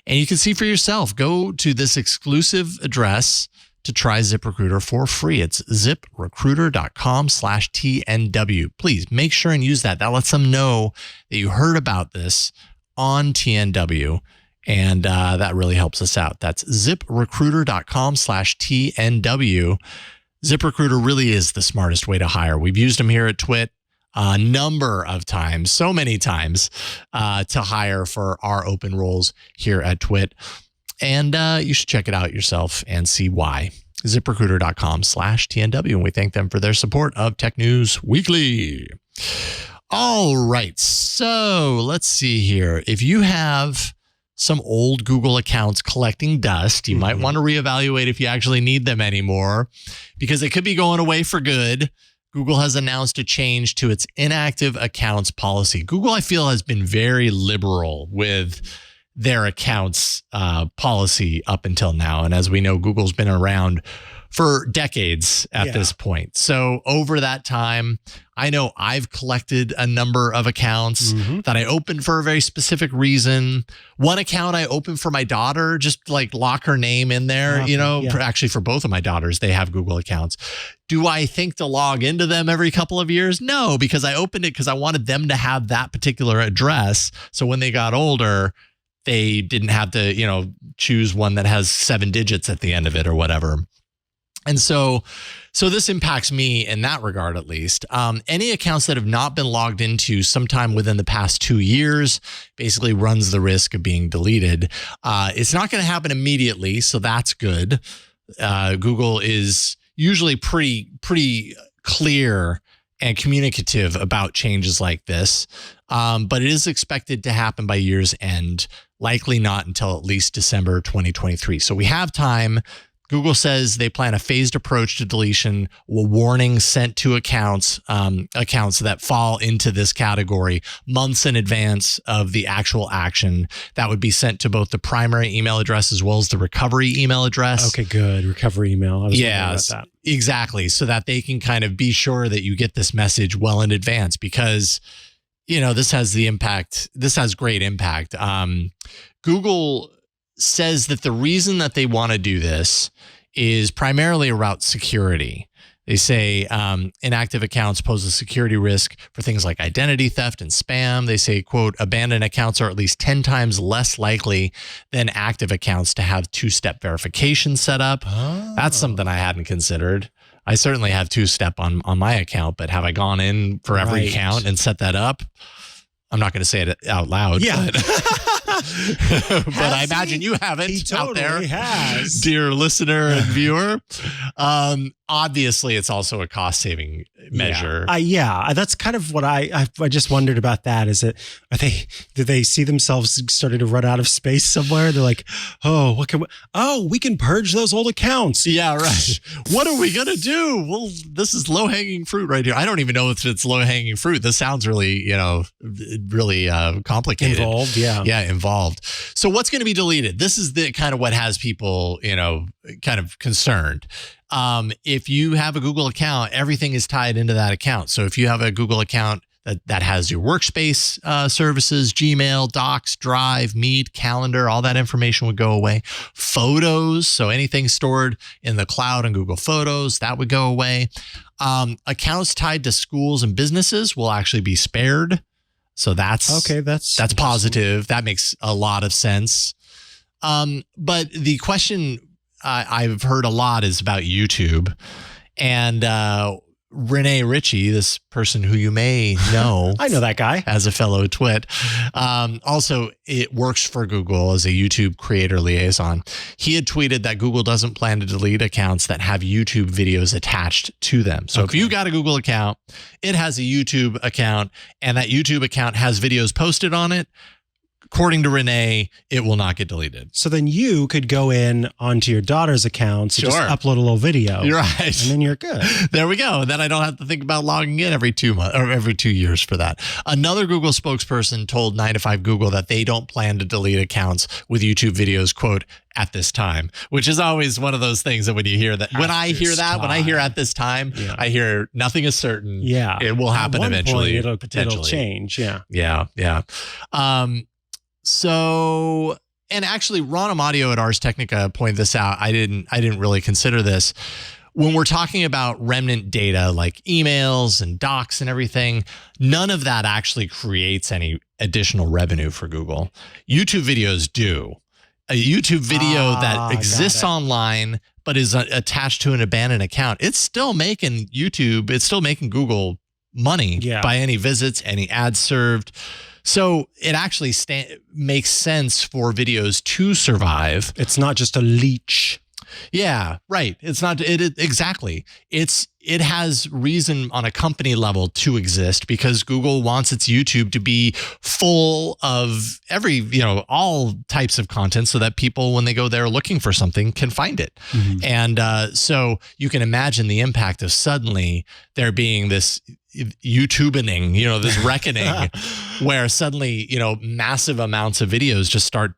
And you can see for yourself. Go to this exclusive address to try ZipRecruiter for free. It's ziprecruiter.com/TNW. Please make sure and use that. That lets them know that you heard about this on TNW. And that really helps us out. That's ziprecruiter.com/TNW. ZipRecruiter really is the smartest way to hire. We've used them here at TWiT a number of times, so many times, to hire for our open roles here at TWiT. And you should check it out yourself and see why. ZipRecruiter.com/TNW. And we thank them for their support of Tech News Weekly. All right. So let's see here. If you have some old Google accounts collecting dust, you might want to reevaluate if you actually need them anymore, because they could be going away for good. Google has announced a change to its inactive accounts policy. Google, I feel, has been very liberal with their accounts policy up until now. And as we know, Google's been around for decades at this point. So over that time, I know I've collected a number of accounts that I opened for a very specific reason. One account I opened for my daughter, just like lock her name in there, actually for both of my daughters, they have Google accounts. Do I think to log into them every couple of years? No, because I opened it because I wanted them to have that particular address. So when they got older, they didn't have to, choose one that has 7 digits at the end of it or whatever. And so this impacts me in that regard, at least. Any accounts that have not been logged into sometime within the past 2 years basically runs the risk of being deleted. It's not going to happen immediately, so that's good. Google is usually pretty clear and communicative about changes like this, but it is expected to happen by year's end, likely not until at least December 2023. So we have time. Google says they plan a phased approach to deletion, with warnings sent to accounts that fall into this category months in advance of the actual action. That would be sent to both the primary email address as well as the recovery email address. Okay, good. Recovery email. I was wondering about that. Exactly. So that they can kind of be sure that you get this message well in advance, because, this has the impact. This has great impact. Google says that the reason that they want to do this is primarily about security. They say inactive accounts pose a security risk for things like identity theft and spam. They say, quote, abandoned accounts are at least 10 times less likely than active accounts to have 2-step verification set up. Oh. That's something I hadn't considered. I certainly have 2-step on my account, but have I gone in for every account and set that up? I'm not going to say it out loud. Yeah. but I imagine you haven't He totally out there, has. dear listener and viewer. Obviously, it's also a cost-saving measure. Yeah, that's kind of what I just wondered about that. Is it, did they see themselves starting to run out of space somewhere? They're like, oh, we can purge those old accounts. Yeah, right. What are we going to do? Well, this is low-hanging fruit right here. I don't even know if it's low-hanging fruit. This sounds really, really complicated. Involved, yeah. Yeah, involved. So what's going to be deleted? This is the kind of what has people, kind of concerned. If you have a Google account, everything is tied into that account. So if you have a Google account that has your workspace services, Gmail, Docs, Drive, Meet, Calendar, all that information would go away. Photos, so anything stored in the cloud and Google Photos, that would go away. Accounts tied to schools and businesses will actually be spared. So that's positive. That makes a lot of sense. But the question I've heard a lot is about YouTube, and Renee Ritchie, this person who you may know. I know that guy. As a fellow twit. Also, it works for Google as a YouTube creator liaison. He had tweeted that Google doesn't plan to delete accounts that have YouTube videos attached to them. So if you got a Google account, it has a YouTube account, and that YouTube account has videos posted on it. According to Renee, it will not get deleted. So then you could go in onto your daughter's accounts and just upload a little video. You're right. And then you're good. There we go. Then I don't have to think about logging in every 2 months or every 2 years for that. Another Google spokesperson told 9 to 5 Google that they don't plan to delete accounts with YouTube videos, quote, at this time, which is always one of those things that when you hear that, when I hear at this time, I hear nothing is certain. Yeah. It will happen eventually. Potentially. It'll change. Yeah. Yeah. So, and actually Ron Amadio at Ars Technica pointed this out. I didn't really consider this. When we're talking about remnant data like emails and docs and everything, none of that actually creates any additional revenue for Google. YouTube videos do. A YouTube video that exists online but is attached to an abandoned account, it's still making Google money by any visits, any ads served. So it actually makes sense for videos to survive. It's not just a leech. Yeah, right. It's not exactly. It has reason on a company level to exist because Google wants its YouTube to be full of all types of content so that people, when they go there looking for something, can find it. Mm-hmm. And so you can imagine the impact of suddenly there being this YouTubening, this reckoning where suddenly, massive amounts of videos just start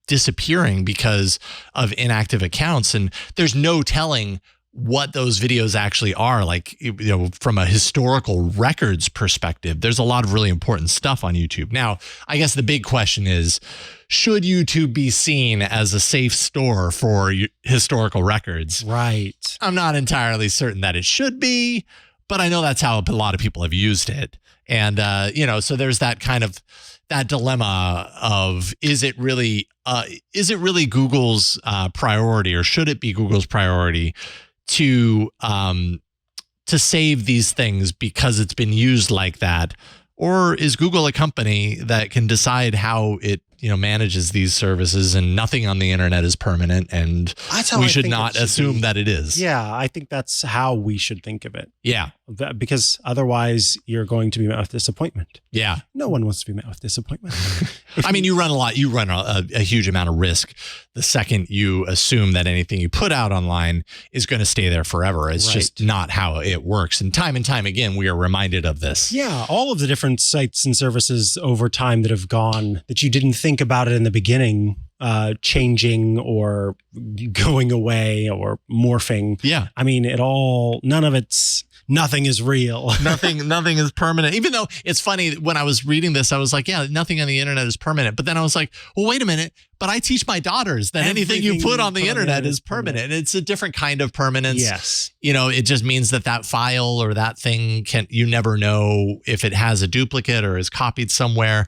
disappearing because of inactive accounts. And there's no telling what those videos actually are. Like, from a historical records perspective, there's a lot of really important stuff on YouTube. Now, I guess the big question is, should YouTube be seen as a safe store for historical records? Right. I'm not entirely certain that it should be, but I know that's how a lot of people have used it. And, so there's that kind of that dilemma of, is it really Google's priority, or should it be Google's priority to save these things because it's been used like that? Or is Google a company that can decide how it manages these services, and nothing on the internet is permanent, and we should not assume that it is? Yeah, I think that's how we should think of it. Yeah. Because otherwise you're going to be met with disappointment. Yeah. No one wants to be met with disappointment. You run a huge amount of risk the second you assume that anything you put out online is going to stay there forever. It's just not how it works. And time again, we are reminded of this. Yeah. All of the different sites and services over time that have gone, that you didn't think about it in the beginning, changing or going away or morphing. Yeah. Nothing is real. Nothing is permanent. Even though it's funny, when I was reading this, I was like, yeah, nothing on the internet is permanent. But then I was like, well, wait a minute. But I teach my daughters that anything you put on the internet is permanent. It's a different kind of permanence. Yes. It just means that file or that thing you never know if it has a duplicate or is copied somewhere.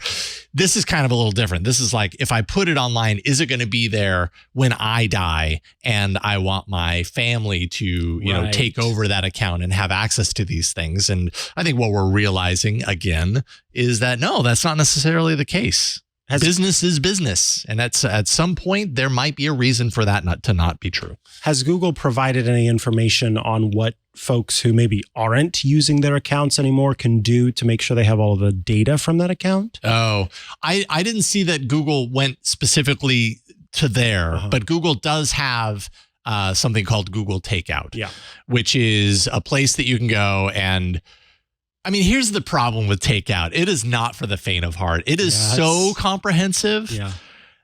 This is kind of a little different. This is like, if I put it online, is it going to be there when I die and I want my family to, take over that account and have access to these things? And I think what we're realizing again is that no, that's not necessarily the case. business is business. And at some point, there might be a reason for that not be true. Has Google provided any information on what folks who maybe aren't using their accounts anymore can do to make sure they have all of the data from that account? Oh, I didn't see that Google went specifically to there, but Google does have something called Google Takeout, which is a place that you can go and... I mean, here's the problem with Takeout. It is not for the faint of heart. It is so comprehensive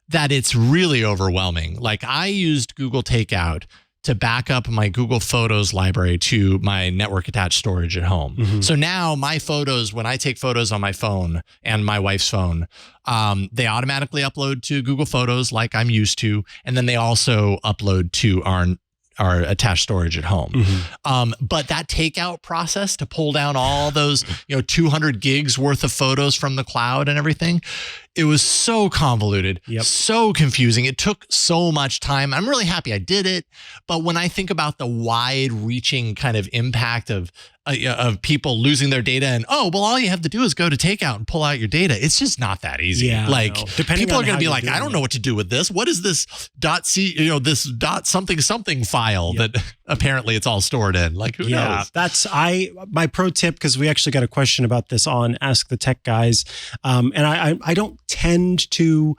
that it's really overwhelming. Like, I used Google Takeout to back up my Google Photos library to my network attached storage at home. So now my photos, when I take photos on my phone and my wife's phone, they automatically upload to Google Photos like I'm used to. And then they also upload to our attached storage at home. But that takeout process to pull down all those, 200 gigs worth of photos from the cloud and everything, it was so convoluted, so confusing. It took so much time. I'm really happy I did it. But when I think about the wide reaching kind of impact of people losing their data and, all you have to do is go to Takeout and pull out your data. It's just not that easy. People are going to be like, I don't know what to do with this. What is this this something file that apparently it's all stored in? Like, who knows? That's my pro tip, because we actually got a question about this on Ask the Tech Guys. And I don't tend to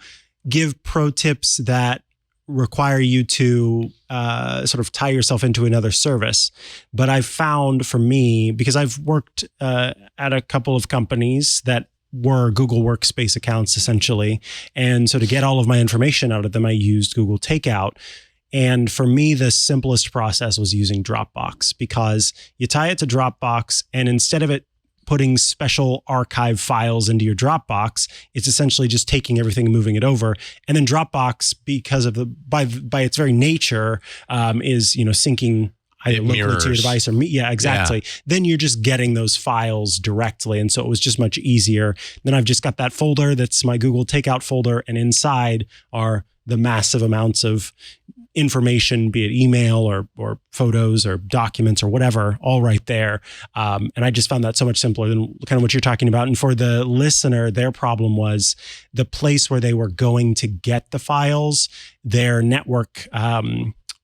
give pro tips that require you to sort of tie yourself into another service. But I've found for me, because I've worked at a couple of companies that were Google Workspace accounts essentially. And so to get all of my information out of them, I used Google Takeout. And for me, the simplest process was using Dropbox, because you tie it to Dropbox, and instead of it putting special archive files into your Dropbox, it's essentially just taking everything and moving it over. And then Dropbox, because of by its very nature, is syncing either locally to your device or exactly. Then you're just getting those files directly, and so it was just much easier. Then I've just got that folder that's my Google Takeout folder, and inside are the massive amounts of information, be it email or photos or documents or whatever, all right there. And I just found that so much simpler than kind of what you're talking about. And for the listener, their problem was the place where they were going to get the files, their network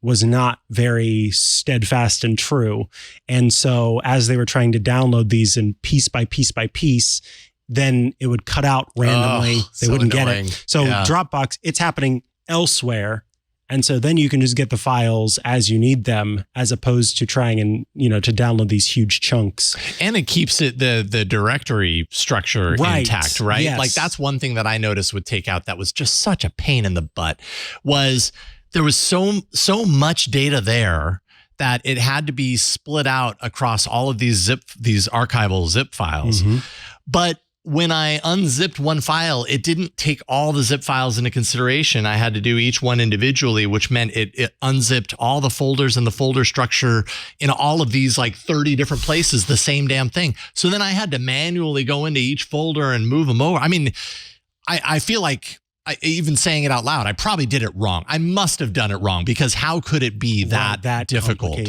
was not very steadfast and true. And so as they were trying to download these in piece by piece by piece, then it would cut out randomly. They wouldn't annoying. Get it. So Dropbox, it's happening elsewhere. And so then you can just get the files as you need them, as opposed to trying and, to download these huge chunks. And it keeps the directory structure intact, right? Yes. Like, that's one thing that I noticed with Takeout that was just such a pain in the butt, was there was so much data there that it had to be split out across all of these archival zip files. But when I unzipped one file, it didn't take all the zip files into consideration. I had to do each one individually, which meant it unzipped all the folders and the folder structure in all of these like 30 different places, the same damn thing. So then I had to manually go into each folder and move them over. I mean, I feel like, even saying it out loud, I probably did it wrong. I must have done it wrong, because how could it be that difficult?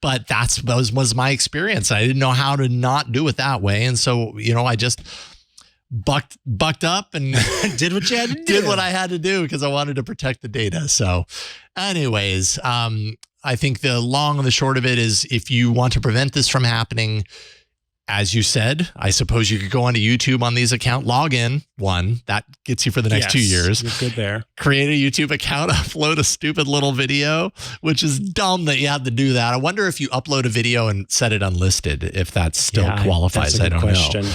But that was my experience. I didn't know how to not do it that way. And so, I just bucked up and did what you had to do. Did what I had to do, because I wanted to protect the data. So anyways, I think the long and the short of it is, if you want to prevent this from happening, as you said, I suppose you could go onto YouTube on these accounts, log in, that gets you for the next 2 years. You're good there. Create a YouTube account, upload a stupid little video, which is dumb that you have to do that. I wonder if you upload a video and set it unlisted, if that still qualifies. I don't know.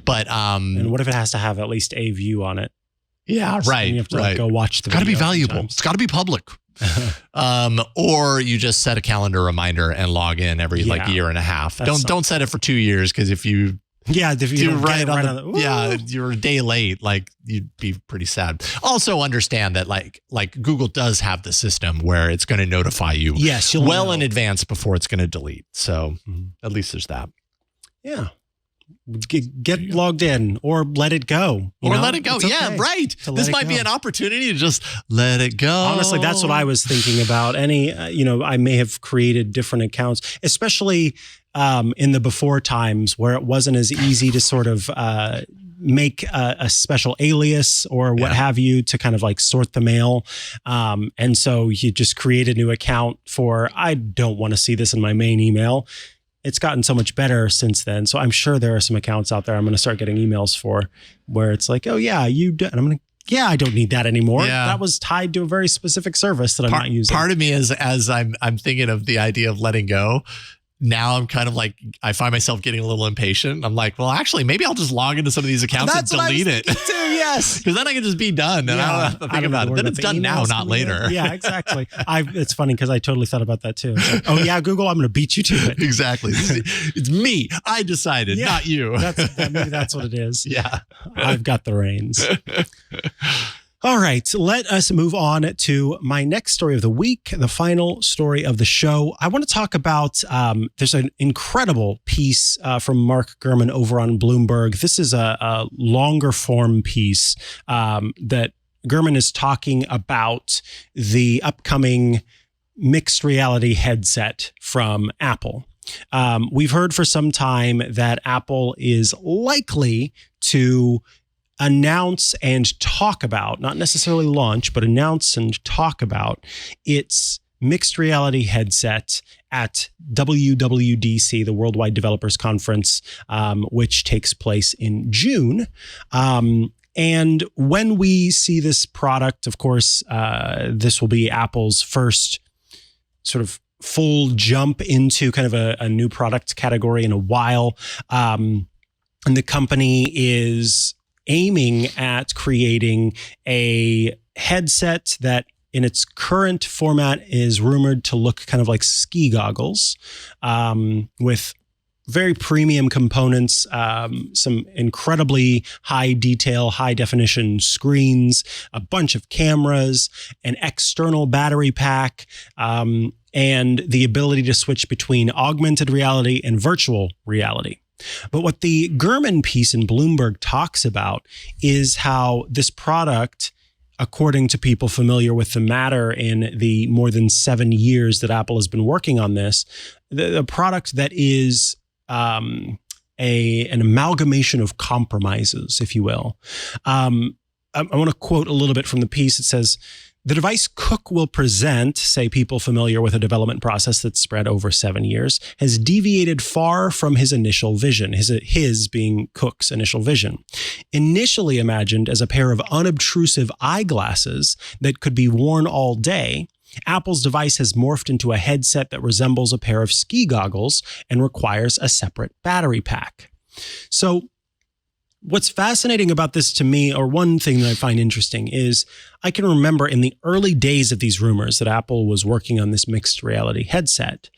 But and what if it has to have at least a view on it? Yeah, so right. You have to go watch the video. It's got to be valuable. Sometimes. It's got to be public. Or you just set a calendar reminder and log in every year and a half. Don't set it for 2 years, because if you do right on you're a day late, like, you'd be pretty sad. Also understand that like Google does have the system where it's going to notify you in advance before it's going to delete. So at least there's that. Yeah. Get logged in, or let it go. Let it go. Yeah, right. This might be an opportunity to just let it go. Honestly, that's what I was thinking about. I may have created different accounts, especially in the before times where it wasn't as easy to sort of make a special alias or what have you to kind of like sort the mail. And so you just create a new account for, I don't want to see this in my main email. It's gotten so much better since then. So I'm sure there are some accounts out there I'm going to start getting emails for where it's like, oh yeah, you do. And I'm going to, I don't need that anymore. Yeah. That was tied to a very specific service that I'm not using. Part of me is, as I'm thinking of the idea of letting go, now I'm kind of like, I find myself getting a little impatient. I'm like, well, actually, maybe I'll just log into some of these accounts and delete it. Too, yes. Because then I can just be done. And I don't have to think about it. Then it's done now, not later. Yeah, exactly. It's funny because I totally thought about that too. Like, oh yeah, Google, I'm going to beat you to it. Exactly. It's me. I decided, not you. Maybe that's what it is. Yeah. I've got the reins. All right, let us move on to my next story of the week, the final story of the show. I want to talk about, there's an incredible piece from Mark Gurman over on Bloomberg. This is a longer form piece that Gurman is talking about the upcoming mixed reality headset from Apple. We've heard for some time that Apple is likely to announce and talk about, not necessarily launch, but announce and talk about its mixed reality headset at WWDC, the Worldwide Developers Conference, which takes place in June. And when we see this product, of course, this will be Apple's first sort of full jump into kind of a new product category in a while. And the company is aiming at creating a headset that in its current format is rumored to look kind of like ski goggles, with very premium components, some incredibly high detail, high definition screens, a bunch of cameras, an external battery pack, and the ability to switch between augmented reality and virtual reality. But what the Gurman piece in Bloomberg talks about is how this product, according to people familiar with the matter in the more than 7 years that Apple has been working on this, the product that is an amalgamation of compromises, if you will. I want to quote a little bit from the piece. It says, "The device Cook will present," say people familiar with a development process that's spread over 7 years, "has deviated far from his initial vision," his being Cook's initial vision. "Initially imagined as a pair of unobtrusive eyeglasses that could be worn all day, Apple's device has morphed into a headset that resembles a pair of ski goggles and requires a separate battery pack." So what's fascinating about this to me, or one thing that I find interesting, is I can remember in the early days of these rumors that Apple was working on this mixed reality headset,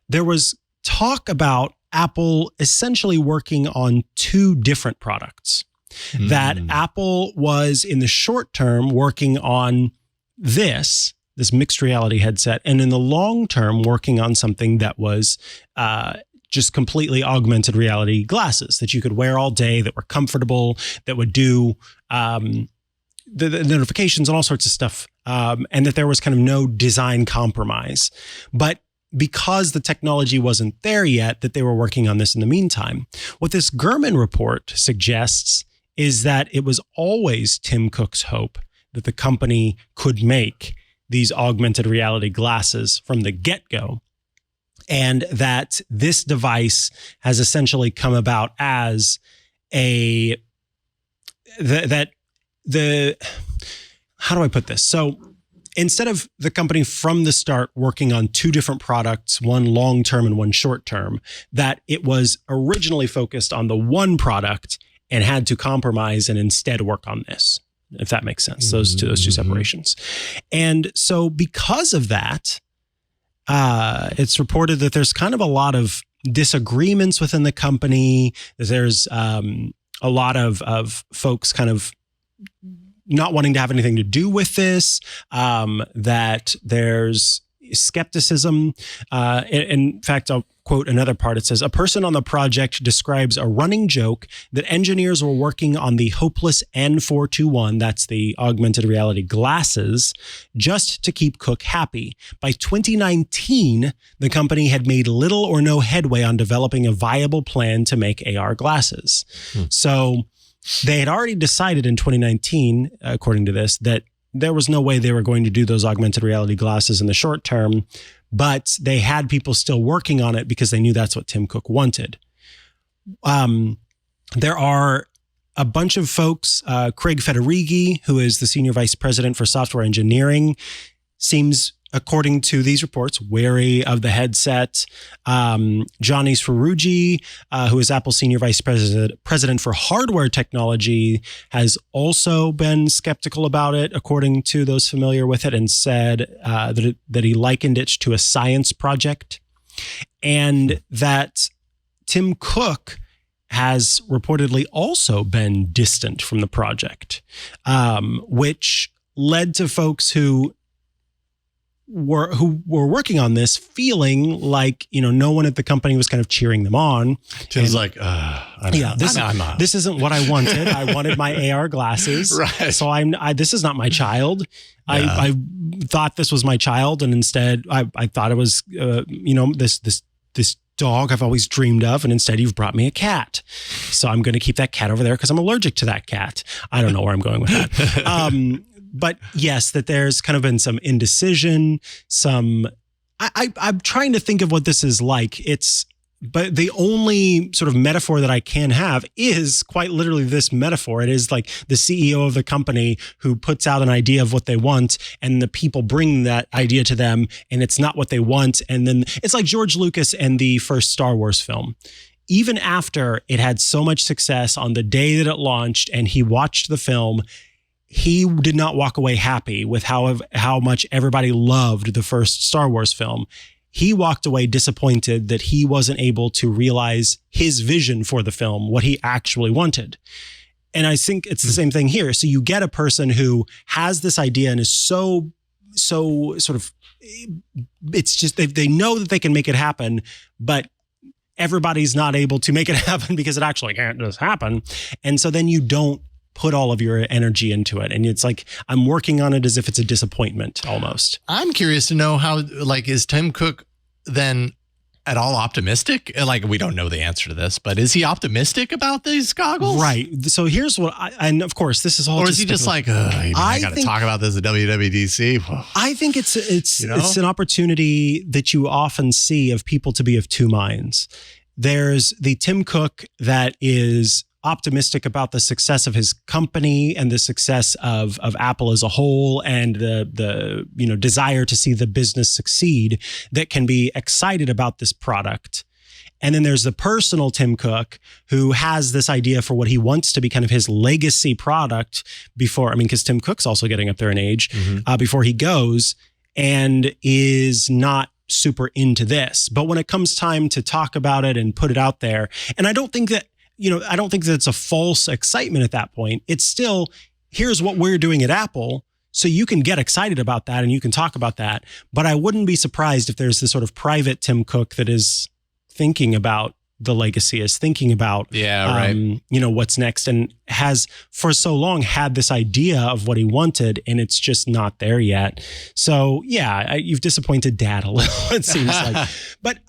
there was talk about Apple essentially working on two different products. That Apple was in the short term working on this mixed reality headset, and in the long term working on something that was just completely augmented reality glasses that you could wear all day, that were comfortable, that would do the notifications and all sorts of stuff, and that there was kind of no design compromise. But because the technology wasn't there yet, that they were working on this in the meantime. What this Gurman report suggests is that it was always Tim Cook's hope that the company could make these augmented reality glasses from the get-go, and that this device has essentially come about as how do I put this? So instead of the company from the start working on two different products, one long-term and one short-term, that it was originally focused on the one product and had to compromise and instead work on this, if that makes sense, those two separations. And so because of that, it's reported that there's kind of a lot of disagreements within the company. There's a lot of folks kind of not wanting to have anything to do with this, that there's skepticism. In fact, I'll quote another part. It says, "A person on the project describes a running joke that engineers were working on the hopeless N421, that's the augmented reality glasses, just to keep Cook happy. By 2019, the company had made little or no headway on developing a viable plan to make AR glasses." So they had already decided in 2019, according to this, that there was no way they were going to do those augmented reality glasses in the short term, but they had people still working on it because they knew that's what Tim Cook wanted. There are a bunch of folks, Craig Federighi, who is the senior vice president for software engineering, seems, according to these reports, wary of the headset. Johnny Swaruji, who is Apple's senior vice president for hardware technology, has also been skeptical about it, according to those familiar with it, and said that he likened it to a science project, and that Tim Cook has reportedly also been distant from the project, which led to folks who were working on this feeling like, no one at the company was kind of cheering them on. Tim's like, this isn't what I wanted. I wanted my AR glasses. Right. So this is not my child. Yeah. I thought this was my child. And instead I thought it was, this dog I've always dreamed of, and instead you've brought me a cat. So I'm going to keep that cat over there because I'm allergic to that cat. I don't know where I'm going with that. But yes, that there's kind of been some indecision, I'm trying to think of what this is like. But the only sort of metaphor that I can have is quite literally this metaphor. It is like the CEO of the company who puts out an idea of what they want, and the people bring that idea to them, and it's not what they want. And then it's like George Lucas and the first Star Wars film. Even after it had so much success on the day that it launched and he watched the film, he did not walk away happy with how much everybody loved the first Star Wars film. He walked away disappointed that he wasn't able to realize his vision for the film, what he actually wanted. And I think it's the same thing here. So you get a person who has this idea and is so sort of, it's just, they know that they can make it happen, but everybody's not able to make it happen because it actually can't just happen. And so then you don't put all of your energy into it. And it's like, I'm working on it as if it's a disappointment almost. I'm curious to know how, is Tim Cook then at all optimistic? We don't know the answer to this, but is he optimistic about these goggles? Right. So here's what and of course this is all. Or is he just like, I got to talk about this at WWDC? I think it's an opportunity that you often see of people to be of two minds. There's the Tim Cook that is optimistic about the success of his company and the success of Apple as a whole, and the desire to see the business succeed, that can be excited about this product. And then there's the personal Tim Cook who has this idea for what he wants to be kind of his legacy product because Tim Cook's also getting up there in age, before he goes, and is not super into this. But when it comes time to talk about it and put it out there, and I don't think that it's a false excitement at that point. It's still, here's what we're doing at Apple. So you can get excited about that and you can talk about that. But I wouldn't be surprised if there's this sort of private Tim Cook that is thinking about the legacy, is thinking about, what's next, and has for so long had this idea of what he wanted, and it's just not there yet. So yeah, you've disappointed Dad a little, it seems like. But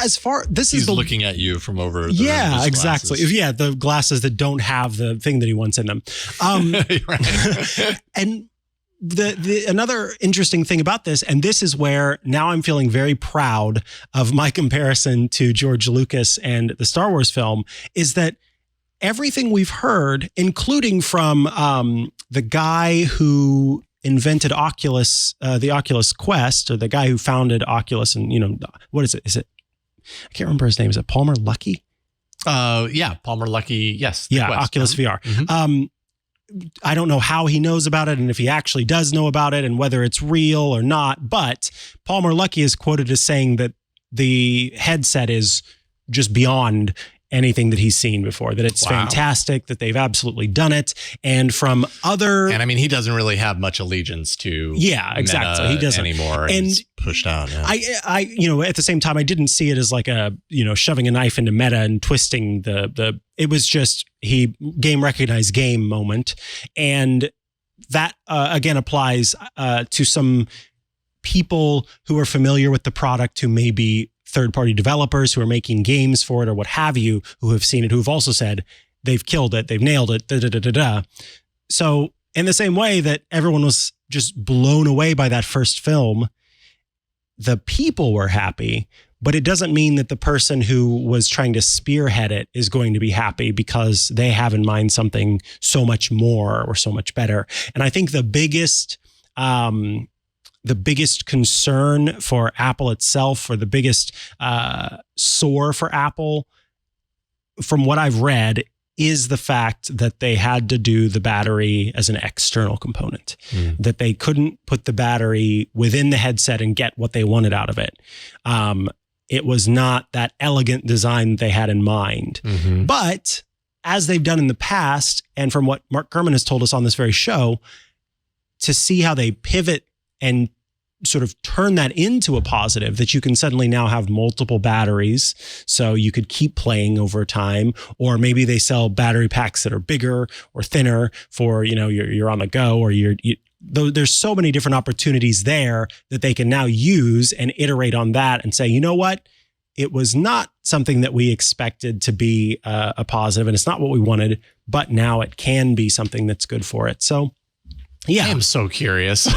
as far he's looking at you from over the room, exactly. Yeah, the glasses that don't have the thing that he wants in them. And the another interesting thing about this, and this is where now I'm feeling very proud of my comparison to George Lucas and the Star Wars film, is that everything we've heard, including from the guy who invented Oculus, the Oculus Quest, or the guy who founded Oculus, and what is it? Is it? I can't remember his name. Is it Palmer Luckey? Palmer Luckey. Yes. Yeah, Quest. Oculus VR. Mm-hmm. I don't know how he knows about it and if he actually does know about it and whether it's real or not, but Palmer Luckey is quoted as saying that the headset is just beyond anything that he's seen before, that it's fantastic, that they've absolutely done it. And from other... And he doesn't really have much allegiance to exactly. He doesn't anymore. And he's pushed out. Yeah. I at the same time, I didn't see it as like a, shoving a knife into Meta and twisting it was just game recognized game moment. And that again applies to some people who are familiar with the product, who may be third-party developers who are making games for it or what have you, who have seen it, who have also said, they've killed it, they've nailed it, da da da da da. So in the same way that everyone was just blown away by that first film, the people were happy, but it doesn't mean that the person who was trying to spearhead it is going to be happy because they have in mind something so much more or so much better. And I think the biggest concern for Apple itself, or the biggest sore for Apple, from what I've read, is the fact that they had to do the battery as an external component, that they couldn't put the battery within the headset and get what they wanted out of it. It was not that elegant design they had in mind. But as they've done in the past, and from what Mark Gurman has told us on this very show, to see how they pivot and sort of turn that into a positive, that you can suddenly now have multiple batteries, so you could keep playing over time. Or maybe they sell battery packs that are bigger or thinner for, you're on the go, or there's so many different opportunities there that they can now use and iterate on that and say, you know what? It was not something that we expected to be a positive, and it's not what we wanted, but now it can be something that's good for it. So yeah. I am so curious.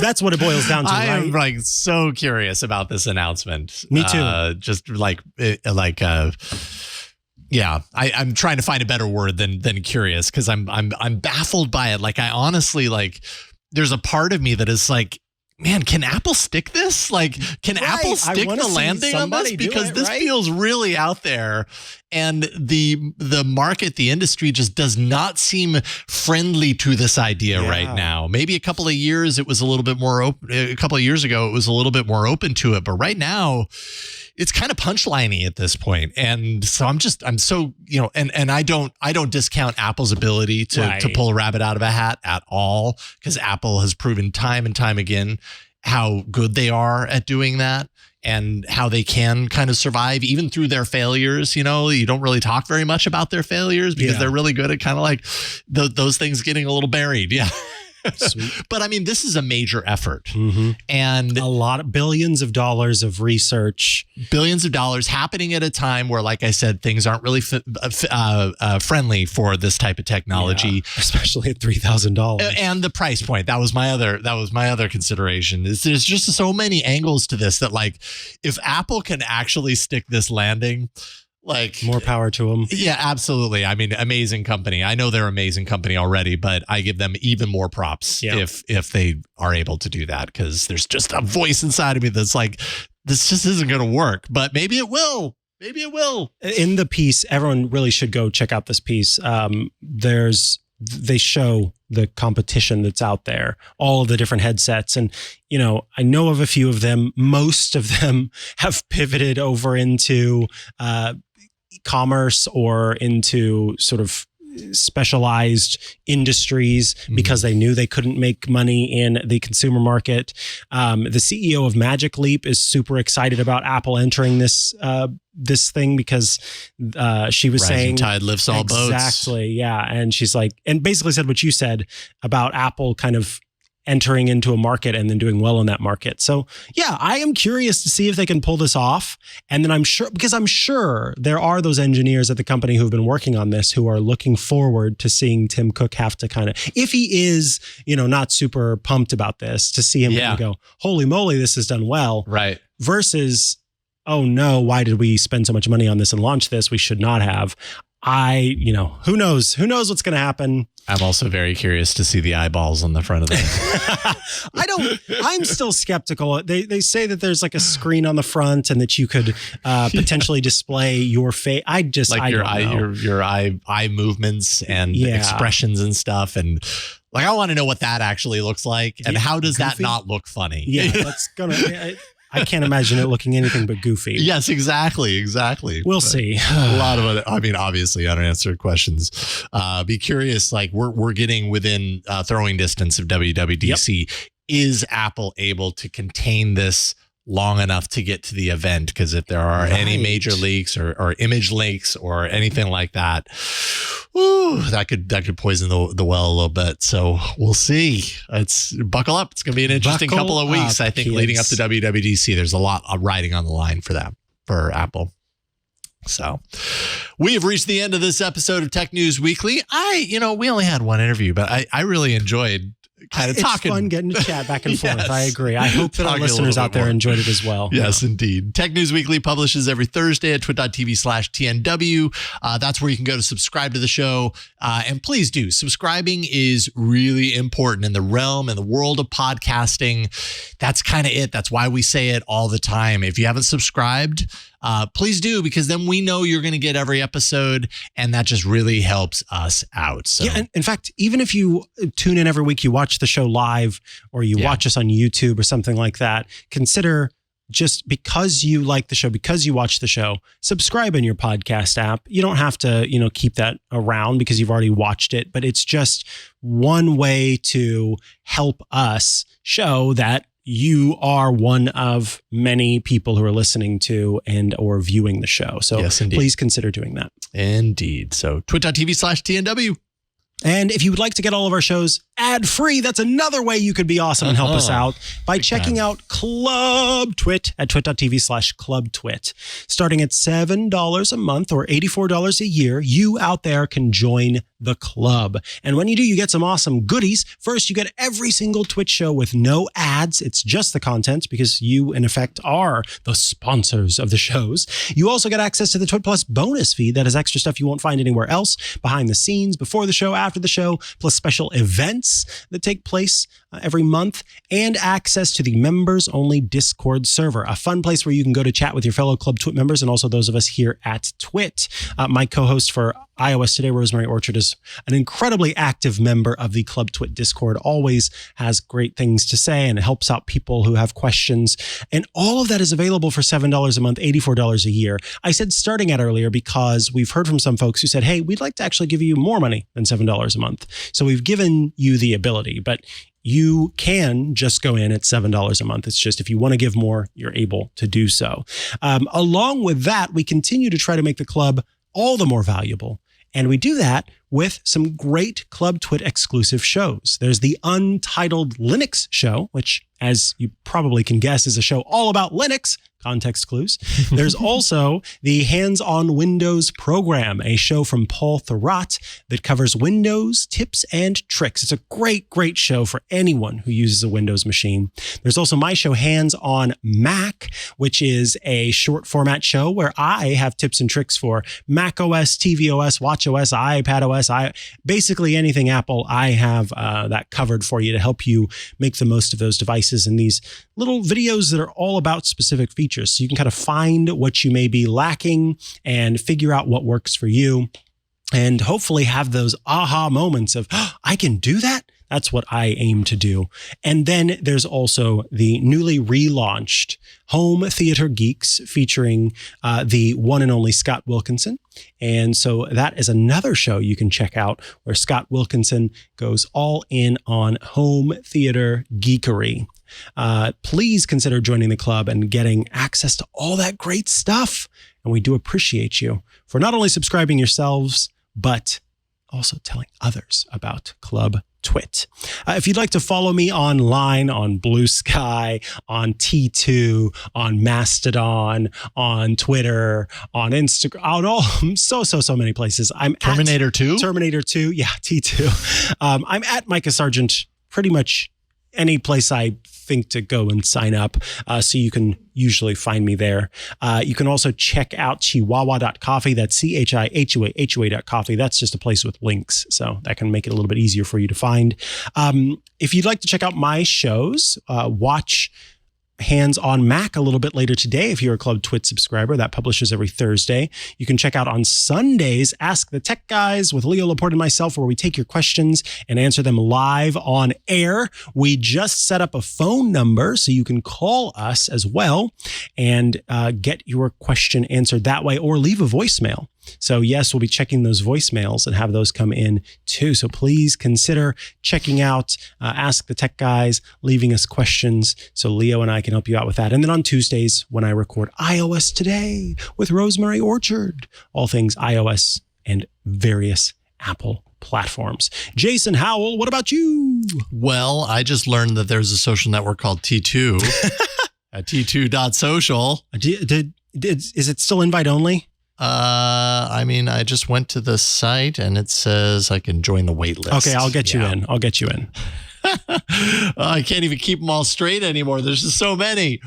That's what it boils down to, I right? am like so curious about this announcement. Me too. Yeah, I'm trying to find a better word than curious, because I'm baffled by it. Like, I honestly, like, there's a part of me that is like, man, can Apple stick this? Like, can Apple stick the landing on this? Because this feels really out there, and the market, the industry just does not seem friendly to this idea right now. Maybe a couple of years it was a little bit more open. A couple of years ago it was a little bit more open to it, but right now it's kind of punchliney at this point. And so I'm so, and I don't discount Apple's ability to pull a rabbit out of a hat at all, because Apple has proven time and time again how good they are at doing that, and how they can kind of survive even through their failures. You don't really talk very much about their failures because they're really good at kind of like those things getting a little buried. Yeah. Sweet. But I mean, this is a major effort, and a lot of billions of dollars of research, billions of dollars happening at a time where, like I said, things aren't really friendly for this type of technology, especially at $3,000 and the price point. That was my other consideration. There's just so many angles to this that, like, if Apple can actually stick this landing, like, more power to them. Yeah, absolutely. I mean, amazing company. I know they're an amazing company already, but I give them even more props if they are able to do that, because there's just a voice inside of me that's like, this just isn't going to work, but maybe it will. Maybe it will. In the piece, everyone really should go check out this piece. They show the competition that's out there, all of the different headsets. And, I know of a few of them. Most of them have pivoted over into commerce or into sort of specialized industries because they knew they couldn't make money in the consumer market. The CEO of Magic Leap is super excited about Apple entering this thing because she was saying tide lifts all boats. Exactly. Yeah. And she's like, and basically said what you said about Apple kind of entering into a market and then doing well in that market. So yeah, I am curious to see if they can pull this off. And then I'm sure there are those engineers at the company who've been working on this who are looking forward to seeing Tim Cook have to kind of, if he is, not super pumped about this, to see him kind of go, holy moly, this is done well. Right. Versus, oh no, why did we spend so much money on this and launch this? We should not have. Who knows? Who knows what's going to happen? I'm also very curious to see the eyeballs on the front of this. I'm still skeptical. They say that there's like a screen on the front and that you could potentially display your face. Your eye movements and expressions and stuff. And like, I want to know what that actually looks like. And how does that not look funny? Yeah, I can't imagine it looking anything but goofy. Yes, exactly. We'll see. A lot of it. I mean, obviously, unanswered questions. Be curious. Like, we're getting within throwing distance of WWDC. Yep. Is Apple able to contain this long enough to get to the event? Because if there are any major leaks or image leaks or anything like that, that could poison the well a little bit. So we'll see. Buckle up. It's going to be an interesting couple of weeks. I think, kids. Leading up to WWDC, there's a lot riding on the line for Apple. So we have reached the end of this episode of Tech News Weekly. We only had one interview, but I really enjoyed kind of talking. It's fun getting to chat back and forth. Yes. I agree. I hope that our listeners out there enjoyed it as well. Yes, indeed. Tech News Weekly publishes every Thursday at twit.tv/TNW. That's where you can go to subscribe to the show. And please do. Subscribing is really important in the realm and the world of podcasting. That's kind of it. That's why we say it all the time. If you haven't subscribed, please do, because then we know you're going to get every episode, and that just really helps us out. So, yeah, and in fact, even if you tune in every week, you watch the show live, or you watch us on YouTube or something like that, consider, just because you like the show, because you watch the show, subscribe in your podcast app. You don't have to, keep that around because you've already watched it, but it's just one way to help us show that you are one of many people who are listening to and or viewing the show. So yes, please consider doing that. Indeed. So twit.tv/TNW. And if you would like to get all of our shows ad-free, that's another way you could be awesome and help us out by checking out Club Twit at twit.tv/clubtwit. Starting at $7 a month or $84 a year, you out there can join the club. And when you do, you get some awesome goodies. First, you get every single Twitch show with no ads. It's just the content, because you, in effect, are the sponsors of the shows. You also get access to the Twit Plus bonus feed that has extra stuff you won't find anywhere else, behind the scenes, before the show, after the show, plus special events that take place every month, and access to the members-only Discord server, a fun place where you can go to chat with your fellow Club Twit members and also those of us here at Twit. My co-host for iOS Today, Rosemary Orchard, is an incredibly active member of the Club Twit Discord, always has great things to say and helps out people who have questions. And all of that is available for $7 a month, $84 a year. I said starting at earlier because we've heard from some folks who said, hey, we'd like to actually give you more money than $7 a month. So we've given you the ability, but you can just go in at $7 a month. It's just, if you want to give more, you're able to do so. Along with that, we continue to try to make the club all the more valuable. And we do that with some great Club Twit exclusive shows. There's the Untitled Linux show, which, as you probably can guess, is a show all about Linux. Context clues. There's also the Hands-on Windows program, a show from Paul Thurrott that covers Windows tips and tricks. It's a great, great show for anyone who uses a Windows machine. There's also my show, Hands-on Mac, which is a short format show where I have tips and tricks for Mac OS, tvOS, watchOS, iPadOS, basically anything Apple. I have that covered for you to help you make the most of those devices, and these little videos that are all about specific features. So you can kind of find what you may be lacking and figure out what works for you, and hopefully have those aha moments of, oh, I can do that. That's what I aim to do. And then there's also the newly relaunched Home Theater Geeks, featuring the one and only Scott Wilkinson. And so that is another show you can check out, where Scott Wilkinson goes all in on home theater geekery. Please consider joining the club and getting access to all that great stuff. And we do appreciate you for not only subscribing yourselves, but also telling others about Club Twit. If you'd like to follow me online on Blue Sky, on T2, on Mastodon, on Twitter, on Instagram, on all so many places. I'm Terminator 2? Terminator 2, yeah, T2. I'm at Mikah Sargent pretty much any place I think to go and sign up. So you can usually find me there. You can also check out chihuahua.coffee. That's CHIHUA.coffee. That's just a place with links. So that can make it a little bit easier for you to find. If you'd like to check out my shows, watch Hands-on Mac a little bit later today. If you're a Club Twit subscriber, that publishes every Thursday. You can check out on Sundays Ask the Tech Guys with Leo Laporte and myself, where we take your questions and answer them live on air. We just set up a phone number so you can call us as well and get your question answered that way, or leave a voicemail. So yes, we'll be checking those voicemails and have those come in too. So please consider checking out Ask the Tech Guys, leaving us questions so Leo and I can help you out with that. And then on Tuesdays, when I record iOS Today with Rosemary Orchard, all things iOS and various Apple platforms. Jason Howell, what about you? Well, I just learned that there's a social network called T2 at t2.social. Is it still invite only? I just went to the site and it says I can join the wait list. Okay, I'll get you in. I can't even keep them all straight anymore. There's just so many.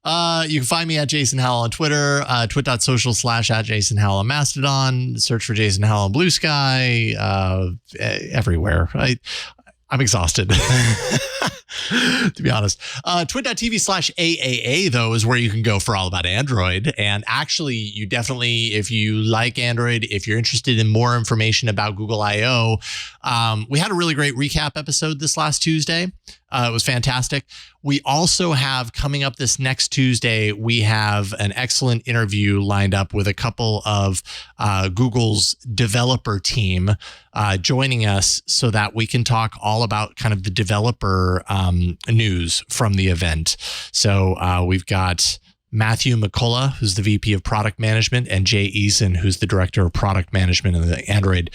You can find me at Jason Howell on Twitter, twit.social/@Jason Howell on Mastodon. Search for Jason Howell on Blue Sky, everywhere. I'm exhausted, to be honest. Twit.tv/AAA, though, is where you can go for all about Android. And actually, you definitely, if you like Android, if you're interested in more information about Google I.O., we had a really great recap episode this last Tuesday. It was fantastic. We also have coming up this next Tuesday, we have an excellent interview lined up with a couple of Google's developer team joining us so that we can talk all about kind of the developer news from the event. So we've got Matthew McCullough, who's the VP of Product Management, and Jay Eason, who's the Director of Product Management of the Android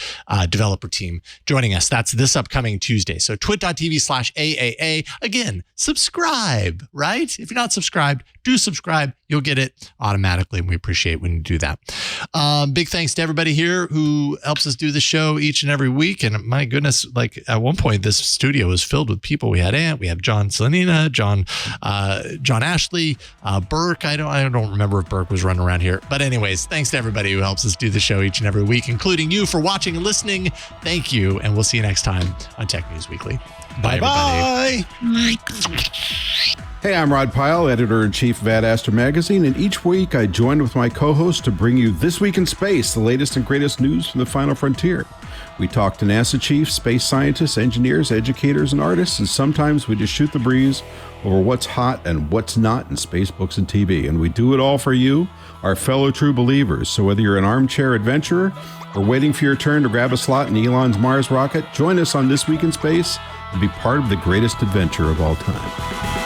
developer team, joining us. That's this upcoming Tuesday. So twit.tv/AAA. Again, subscribe, right? If you're not subscribed, do subscribe. You'll get it automatically, and we appreciate when you do that. Big thanks to everybody here who helps us do the show each and every week. And my goodness, like at one point, this studio was filled with people. We had Ant, we have John Slanina, John Ashley, Burke. I don't remember if Burke was running around here. But anyways, thanks to everybody who helps us do the show each and every week, including you for watching and listening. Thank you. And we'll see you next time on Tech News Weekly. Bye, everybody. Hey, I'm Rod Pyle, Editor-in-Chief of AdAster Magazine, and each week I join with my co-host to bring you This Week in Space, the latest and greatest news from the final frontier. We talk to NASA chiefs, space scientists, engineers, educators, and artists, and sometimes we just shoot the breeze over what's hot and what's not in space, books, and TV. And we do it all for you, our fellow true believers. So whether you're an armchair adventurer or waiting for your turn to grab a slot in Elon's Mars rocket, join us on This Week in Space and be part of the greatest adventure of all time.